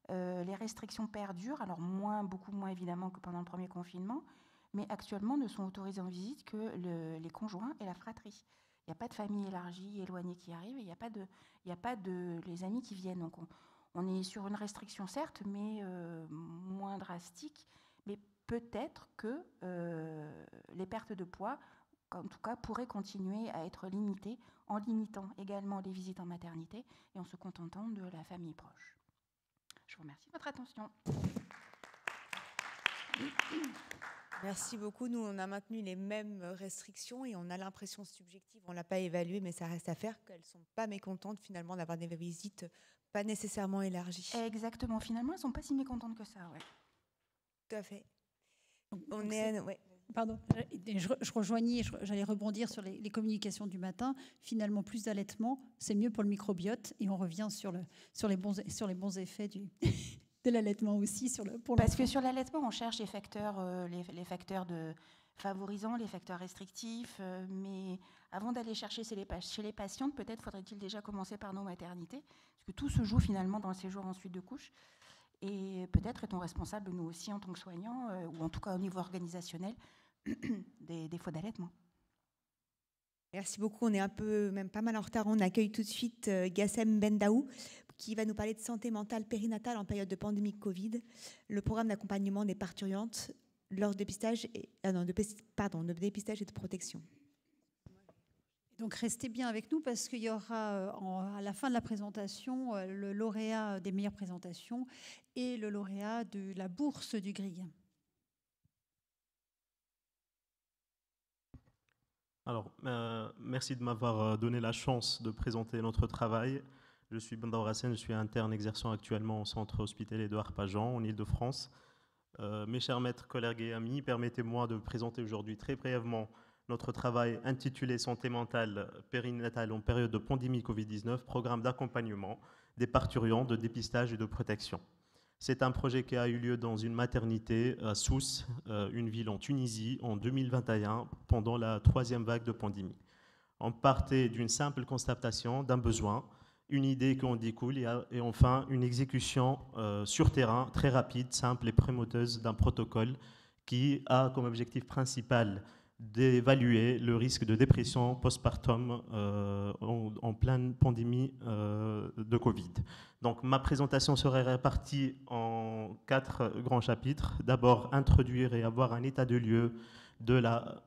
les restrictions perdurent, alors beaucoup moins évidemment que pendant le premier confinement, mais actuellement ne sont autorisés en visite que les conjoints et la fratrie. Il n'y a pas de famille élargie, éloignée qui arrive, et il n'y a pas de les amis qui viennent. Donc on est sur une restriction certes, mais moins drastique, mais peut-être que les pertes de poids, en tout cas, pourraient continuer à être limitées en limitant également les visites en maternité et en se contentant de la famille proche. Je vous remercie de votre attention. Merci beaucoup. Nous, on a maintenu les mêmes restrictions et on a l'impression subjective, on ne l'a pas évaluée, mais ça reste à faire, qu'elles ne sont pas mécontentes finalement d'avoir des visites pas nécessairement élargies. Exactement. Finalement, elles ne sont pas si mécontentes que ça. Ouais. Tout à fait. Ouais. Pardon, je rejoignais, j'allais rebondir sur les communications du matin. Finalement, plus d'allaitement, c'est mieux pour le microbiote. Et on revient sur les bons effets de l'allaitement aussi. Parce que sur l'allaitement, on cherche les facteurs, favorisants, les facteurs restrictifs. Mais avant d'aller chercher chez les patientes, peut-être faudrait-il déjà commencer par nos maternités. Parce que tout se joue finalement dans le séjour en suite de couche. Et peut-être est-on responsable, nous aussi, en tant que soignants, ou en tout cas au niveau organisationnel, des défauts d'allaitement. Merci beaucoup. On est même pas mal en retard. On accueille tout de suite Gassem Bendaou, qui va nous parler de santé mentale périnatale en période de pandémie Covid, le programme d'accompagnement des parturientes lors de dépistage et de dépistage et de protection. Donc restez bien avec nous parce qu'il y aura à la fin de la présentation le lauréat des meilleures présentations et le lauréat de la bourse du GRIG. Alors, merci de m'avoir donné la chance de présenter notre travail. Je suis Bendaou Hassen, je suis interne exerçant actuellement au centre hospitalier de Arpajon, en Île-de-France. Mes chers maîtres, collègues et amis, permettez-moi de présenter aujourd'hui très brièvement notre travail intitulé Santé mentale périnatale en période de pandémie Covid-19, programme d'accompagnement des parturients, de dépistage et de protection. C'est un projet qui a eu lieu dans une maternité à Sousse, une ville en Tunisie, en 2021, pendant la 3e vague de pandémie. On partait d'une simple constatation d'un besoin, une idée qui en découle et enfin une exécution sur terrain très rapide, simple et prémoteuse d'un protocole qui a comme objectif principal d'évaluer le risque de dépression postpartum en pleine pandémie de Covid. Donc ma présentation serait répartie en 4 grands chapitres. D'abord, introduire et avoir un état de lieu de la...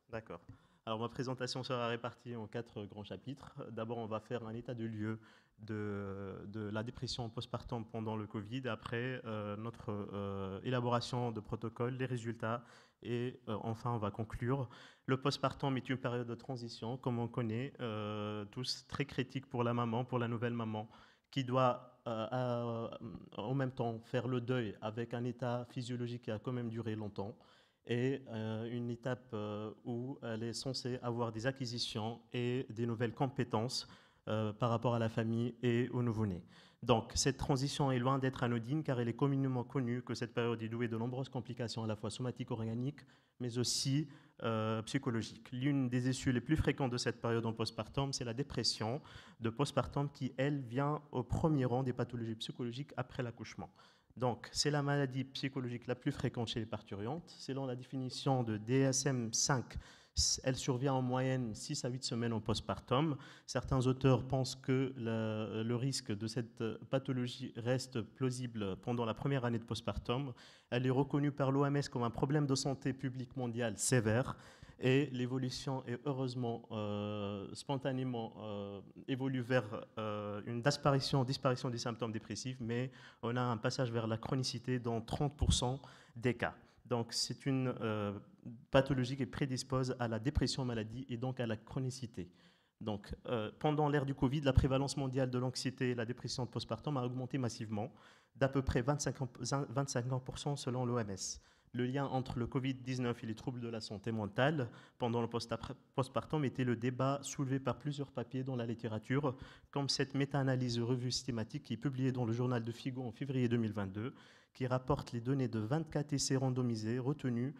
D'accord. Alors ma présentation sera répartie en 4 grands chapitres. D'abord, on va faire un état de lieu de la dépression postpartum pendant le Covid, après notre élaboration de protocole, les résultats, et enfin on va conclure. Le postpartum est une période de transition, comme on connaît tous, très critique pour la maman, pour la nouvelle maman, qui doit en même temps faire le deuil avec un état physiologique qui a quand même duré longtemps, et une étape où elle est censée avoir des acquisitions et des nouvelles compétences par rapport à la famille et au nouveau-né. Donc cette transition est loin d'être anodine car il est communément connu que cette période est douée de nombreuses complications à la fois somatiques, organiques, mais aussi psychologiques. L'une des issues les plus fréquentes de cette période en postpartum, c'est la dépression de postpartum qui, elle, vient au premier rang des pathologies psychologiques après l'accouchement. Donc, c'est la maladie psychologique la plus fréquente chez les parturientes. Selon la définition de DSM-5, elle survient en moyenne 6 à 8 semaines au postpartum. Certains auteurs pensent que le risque de cette pathologie reste plausible pendant la première année de postpartum. Elle est reconnue par l'OMS comme un problème de santé publique mondiale sévère. Et l'évolution est heureusement spontanément évolue vers une disparition des symptômes dépressifs, mais on a un passage vers la chronicité dans 30% des cas. Donc c'est une pathologie qui prédispose à la dépression maladie et donc à la chronicité. Donc pendant l'ère du Covid, la prévalence mondiale de l'anxiété et la dépression postpartum a augmenté massivement, d'à peu près 25% selon l'OMS. Le lien entre le Covid-19 et les troubles de la santé mentale pendant le postpartum était le débat soulevé par plusieurs papiers dans la littérature, comme cette méta-analyse revue systématique qui est publiée dans le journal de Figo en février 2022, qui rapporte les données de 24 essais randomisés retenus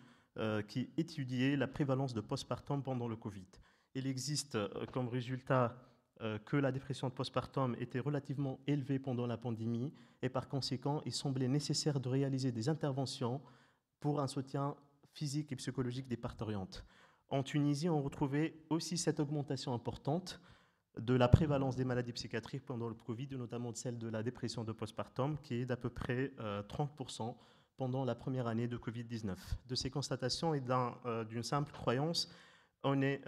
qui étudiaient la prévalence de postpartum pendant le Covid. Il existe comme résultat que la dépression de postpartum était relativement élevée pendant la pandémie et par conséquent, il semblait nécessaire de réaliser des interventions pour un soutien physique et psychologique des parturientes. En Tunisie, on retrouvait aussi cette augmentation importante de la prévalence des maladies psychiatriques pendant le Covid, notamment celle de la dépression de postpartum, qui est d'à peu près 30% pendant la première année de Covid-19. De ces constatations et d'une simple croyance, on est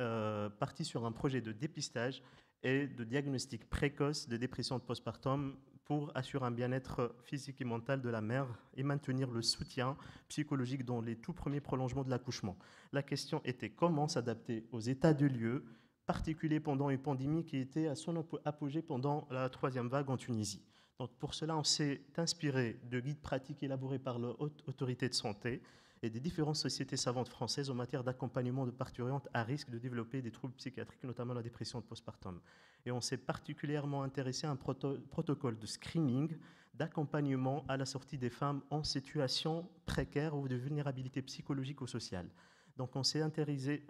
parti sur un projet de dépistage et de diagnostic précoce de dépression de postpartum pour assurer un bien-être physique et mental de la mère et maintenir le soutien psychologique dans les tout premiers prolongements de l'accouchement. La question était comment s'adapter aux états de lieu particuliers pendant une pandémie qui était à son apogée pendant la 3e vague en Tunisie. Donc pour cela, on s'est inspiré de guides pratiques élaborés par la Haute Autorité de Santé et des différentes sociétés savantes françaises en matière d'accompagnement de parturientes à risque de développer des troubles psychiatriques, notamment la dépression de postpartum. Et on s'est particulièrement intéressé à un protocole de screening, d'accompagnement à la sortie des femmes en situation précaire ou de vulnérabilité psychologique ou sociale. Donc on s'est intéressé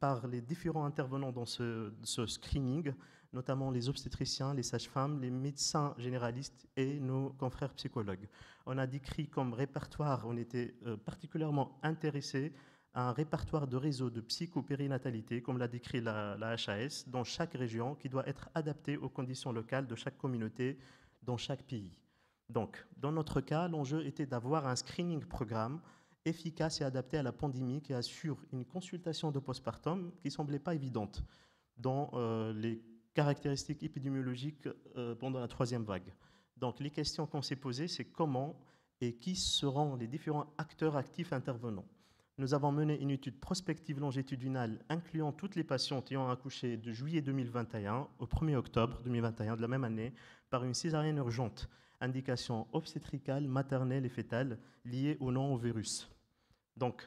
par les différents intervenants dans ce screening, notamment les obstétriciens, les sages-femmes, les médecins généralistes et nos confrères psychologues. On a décrit comme répertoire, on était particulièrement intéressé un répertoire de réseaux de psychopérinatalité, comme l'a décrit la HAS, dans chaque région, qui doit être adapté aux conditions locales de chaque communauté dans chaque pays. Donc, dans notre cas, l'enjeu était d'avoir un screening programme efficace et adapté à la pandémie qui assure une consultation de postpartum qui ne semblait pas évidente dans les caractéristiques épidémiologiques pendant la 3e vague. Donc, les questions qu'on s'est posées, c'est comment et qui seront les différents acteurs actifs intervenants. Nous avons mené une étude prospective longitudinale incluant toutes les patientes ayant accouché de juillet 2021 au 1er octobre 2021 de la même année par une césarienne urgente, indication obstétricale, maternelle et fétale liée ou non au virus. Donc,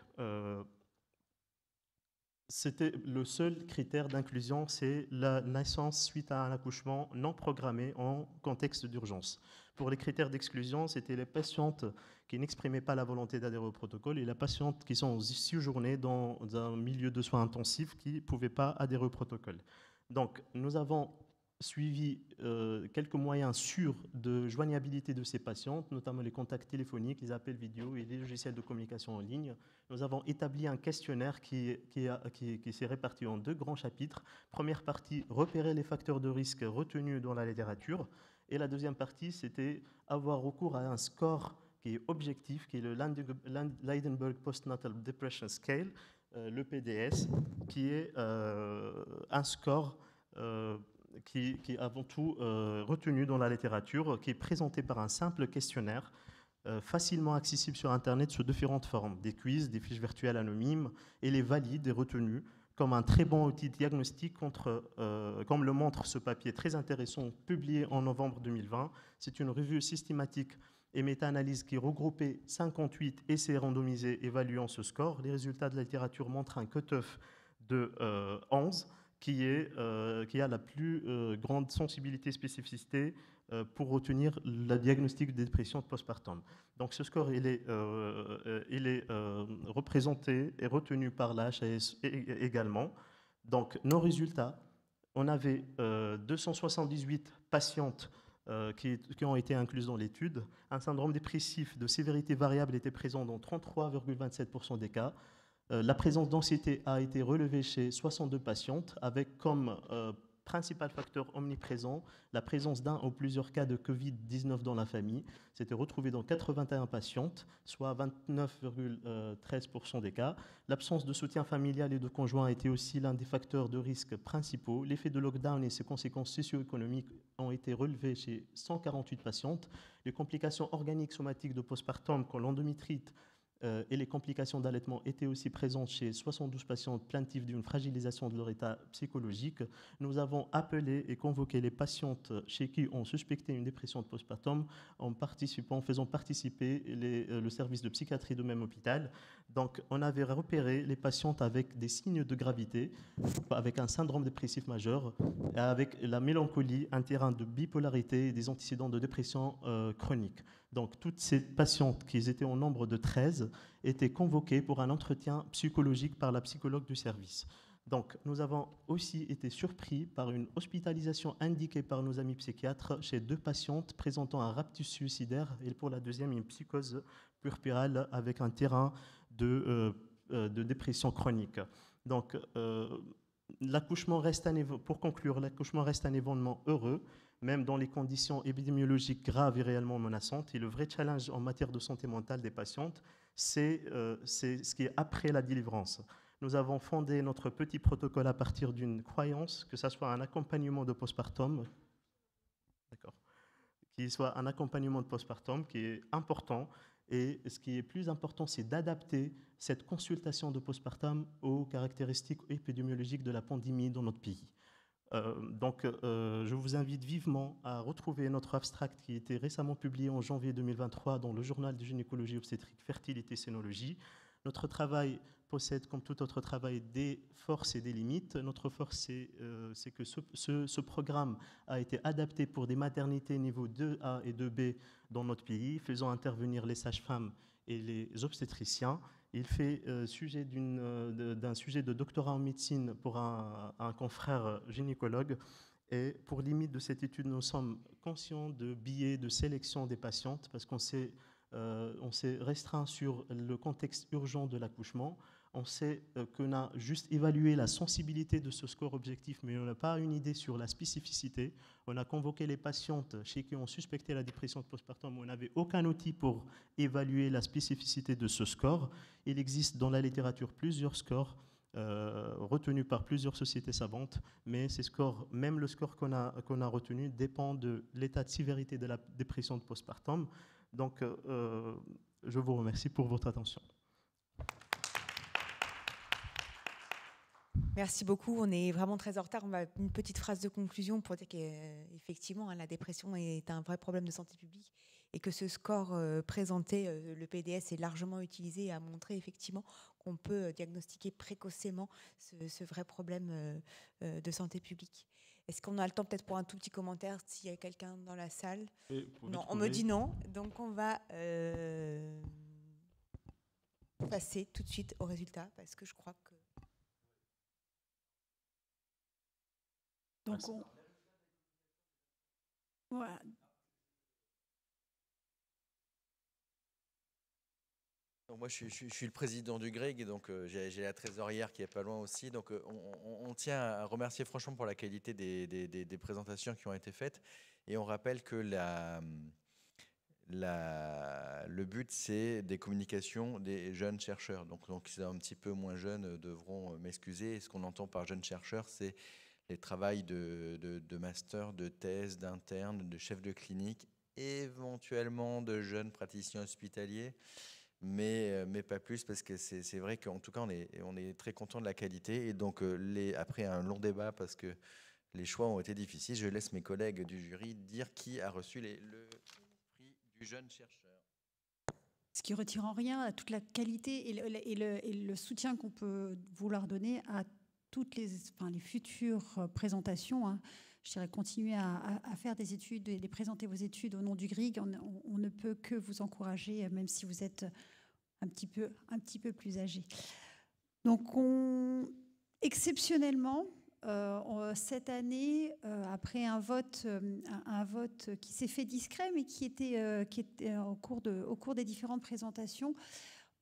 c'était le seul critère d'inclusion, c'est la naissance suite à un accouchement non programmé en contexte d'urgence. Pour les critères d'exclusion, c'était les patientes qui n'exprimaient pas la volonté d'adhérer au protocole et les patientes qui sont séjournées dans un milieu de soins intensifs qui ne pouvaient pas adhérer au protocole. Donc, nous avons suivi quelques moyens sûrs de joignabilité de ces patientes, notamment les contacts téléphoniques, les appels vidéo et les logiciels de communication en ligne. Nous avons établi un questionnaire qui s'est réparti en 2 grands chapitres. Première partie, repérer les facteurs de risque retenus dans la littérature. Et la deuxième partie, c'était avoir recours à un score qui est objectif, qui est le Leidenberg Postnatal Depression Scale, le PDS, qui est un score qui est avant tout retenu dans la littérature, qui est présenté par un simple questionnaire facilement accessible sur Internet sous différentes formes, des quiz, des fiches virtuelles anonymes, et les valide et retenus comme un très bon outil diagnostique comme le montre ce papier très intéressant publié en novembre 2020. C'est une revue systématique et méta-analyse qui regroupait 58 essais randomisés évaluant ce score. Les résultats de la littérature montrent un cutoff de 11, qui a la plus grande sensibilité et spécificité pour retenir le diagnostic de dépression postpartum. Donc ce score, il est représenté et retenu par la HAS également. Donc nos résultats, on avait 278 patientes qui ont été incluses dans l'étude. Un syndrome dépressif de sévérité variable était présent dans 33,27% des cas. La présence d'anxiété a été relevée chez 62 patientes avec comme principal facteur omniprésent la présence d'un ou plusieurs cas de Covid-19 dans la famille. C'était retrouvé dans 81 patientes, soit 29,13% des cas. L'absence de soutien familial et de conjoint était aussi l'un des facteurs de risque principaux. L'effet de lockdown et ses conséquences socio-économiques ont été relevés chez 148 patientes. Les complications organiques somatiques de postpartum comme l'endométrite et les complications d'allaitement étaient aussi présentes chez 72 patientes plaintives d'une fragilisation de leur état psychologique. Nous avons appelé et convoqué les patientes chez qui on suspectait une dépression de postpartum en faisant participer le service de psychiatrie du même hôpital. Donc, on avait repéré les patientes avec des signes de gravité, avec un syndrome dépressif majeur, avec la mélancolie, un terrain de bipolarité et des antécédents de dépression chronique. Donc, toutes ces patientes, qui étaient au nombre de 13, étaient convoquées pour un entretien psychologique par la psychologue du service. Donc, nous avons aussi été surpris par une hospitalisation indiquée par nos amis psychiatres chez 2 patientes présentant un raptus suicidaire et pour la deuxième, une psychose puerpérale avec un terrain de dépression chronique. Donc, pour conclure, l'accouchement reste un événement heureux, même dans les conditions épidémiologiques graves et réellement menaçantes. Et le vrai challenge en matière de santé mentale des patientes, c'est ce qui est après la délivrance. Nous avons fondé notre petit protocole à partir d'une croyance, que ce soit un accompagnement de postpartum, qui soit un accompagnement de postpartum qui est important. Et ce qui est plus important, c'est d'adapter cette consultation de postpartum aux caractéristiques épidémiologiques de la pandémie dans notre pays. Je vous invite vivement à retrouver notre abstract qui a été récemment publié en janvier 2023 dans le journal de gynécologie obstétrique Fertilité Sénologie. Notre travail possède, comme tout autre travail, des forces et des limites. Notre force, c'est que ce programme a été adapté pour des maternités niveau 2A et 2B dans notre pays, faisant intervenir les sages-femmes et les obstétriciens. Il fait sujet d'un sujet de doctorat en médecine pour un confrère gynécologue. Et pour limite de cette étude, nous sommes conscients de biais de sélection des patientes parce qu'on s'est on s'est restreint sur le contexte urgent de l'accouchement. On sait qu'on a juste évalué la sensibilité de ce score objectif, mais on n'a pas une idée sur la spécificité. On a convoqué les patientes chez qui on suspectait la dépression postpartum, mais on n'avait aucun outil pour évaluer la spécificité de ce score. Il existe dans la littérature plusieurs scores retenus par plusieurs sociétés savantes, mais ces scores, même le score qu'on a retenu, dépend de l'état de sévérité de la dépression postpartum. Donc, je vous remercie pour votre attention. Merci beaucoup. On est vraiment très en retard. On va une petite phrase de conclusion pour dire qu'effectivement, la dépression est un vrai problème de santé publique et que ce score présenté, le PDS, est largement utilisé et a montré effectivement qu'on peut diagnostiquer précocement ce vrai problème de santé publique. Est-ce qu'on a le temps peut-être pour un tout petit commentaire s'il y a quelqu'un dans la salle? Non, on me dit non. Donc on va passer tout de suite au résultat parce que je crois que... Donc voilà. Donc moi, je suis le président du GREG, et donc j'ai la trésorière qui est pas loin aussi. Donc on tient à remercier franchement pour la qualité des présentations qui ont été faites. Et on rappelle que le but, c'est des communications des jeunes chercheurs. Donc c'est un petit peu moins jeunes devront m'excuser. Et ce qu'on entend par jeunes chercheurs, c'est les travails de master, de thèse, d'interne, de chef de clinique, éventuellement de jeunes praticiens hospitaliers, mais pas plus, parce que c'est vrai qu'en tout cas, on est très content de la qualité. Et donc, après un long débat, parce que les choix ont été difficiles, je laisse mes collègues du jury dire qui a reçu le prix du jeune chercheur. Ce qui retire en rien à toute la qualité et le soutien qu'on peut vouloir donner à toutes les futures présentations, hein. Je dirais continuer à faire des études et présenter vos études au nom du GRIG. On ne peut que vous encourager, même si vous êtes un petit peu plus âgé. Donc, exceptionnellement, cette année, après un vote qui s'est fait discret, mais qui était au cours des différentes présentations,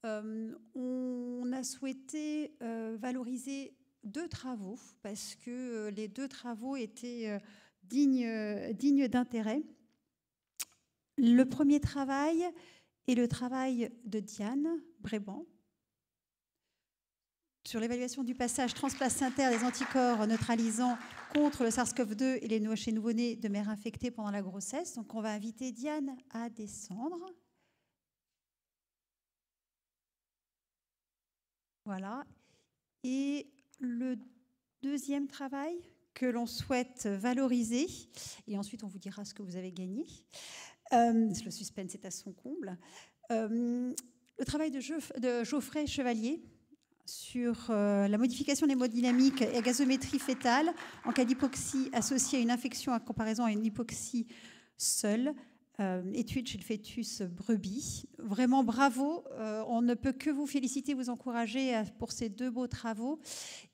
on a souhaité valoriser 2 travaux, parce que les 2 travaux étaient dignes d'intérêt. Le premier travail est le travail de Diane Bréban sur l'évaluation du passage transplacentaire des anticorps neutralisants contre le SARS-CoV-2 et les chez nouveau-nés de mères infectées pendant la grossesse. Donc on va inviter Diane à descendre. Voilà. Et le deuxième travail que l'on souhaite valoriser, et ensuite on vous dira ce que vous avez gagné, le suspense est à son comble, le travail de Geoffrey Chevalier sur la modification des hémodynamiques et la gazométrie fœtale en cas d'hypoxie associée à une infection à comparaison à une hypoxie seule. Étude chez le fœtus brebis. Vraiment bravo, on ne peut que vous féliciter, vous encourager pour ces 2 beaux travaux.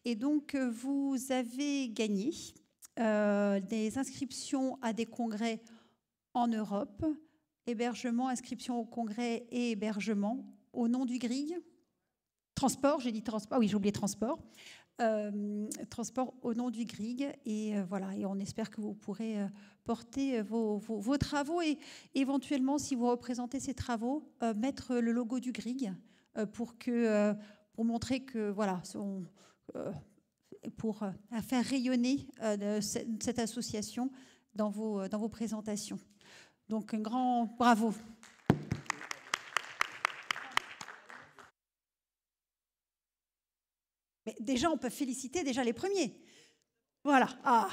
Et donc vous avez gagné des inscriptions à des congrès en Europe, hébergement, inscription au congrès et hébergement au nom du GRIG. Transport, j'ai dit transport, oui j'ai oublié transport. Transport au nom du GRIG, et voilà, et on espère que vous pourrez porter vos travaux et éventuellement, si vous représentez ces travaux, mettre le logo du GRIG pour montrer que voilà, pour faire rayonner cette association dans vos présentations. Donc un grand bravo. Mais déjà, on peut féliciter déjà les premiers. Voilà. Ah.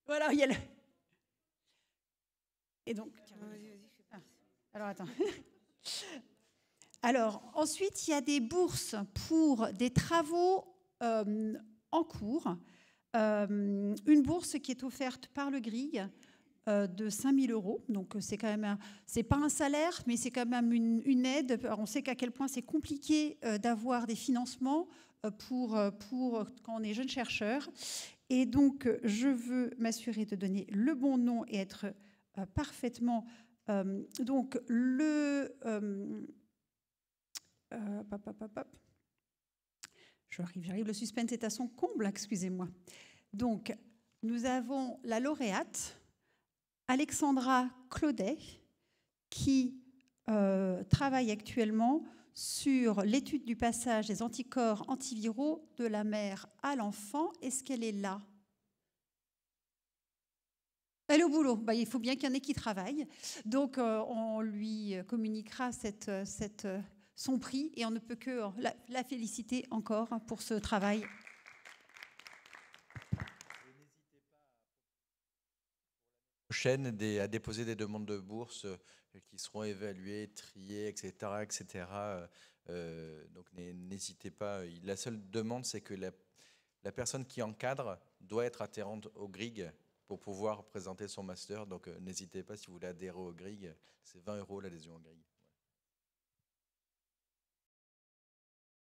Voilà, il y a le... Et donc... Alors, attends. Alors, ensuite, il y a des bourses pour des travaux en cours. Une bourse qui est offerte par le GRIG de 5 000 €. Donc, c'est quand même, c'est pas un salaire, mais c'est quand même une aide. Alors, on sait qu'à quel point c'est compliqué d'avoir des financements pour quand on est jeune chercheur. Et donc, je veux m'assurer de donner le bon nom et être parfaitement Donc, j'arrive, le suspense est à son comble, excusez-moi. Donc, nous avons la lauréate, Alexandra Claudet, qui travaille actuellement sur l'étude du passage des anticorps antiviraux de la mère à l'enfant. Est-ce qu'elle est là? Elle est au boulot. Bah, il faut bien qu'il y en ait qui travaillent. Donc, on lui communiquera son prix et on ne peut que la féliciter encore pour ce travail. Prochaine à déposer des demandes de bourse qui seront évaluées, triées, etc. etc. Donc n'hésitez pas. La seule demande, c'est que la personne qui encadre doit être adhérente au GRIG pour pouvoir présenter son master. Donc n'hésitez pas si vous voulez adhérer au GRIG. C'est 20 € l'adhésion au GRIG.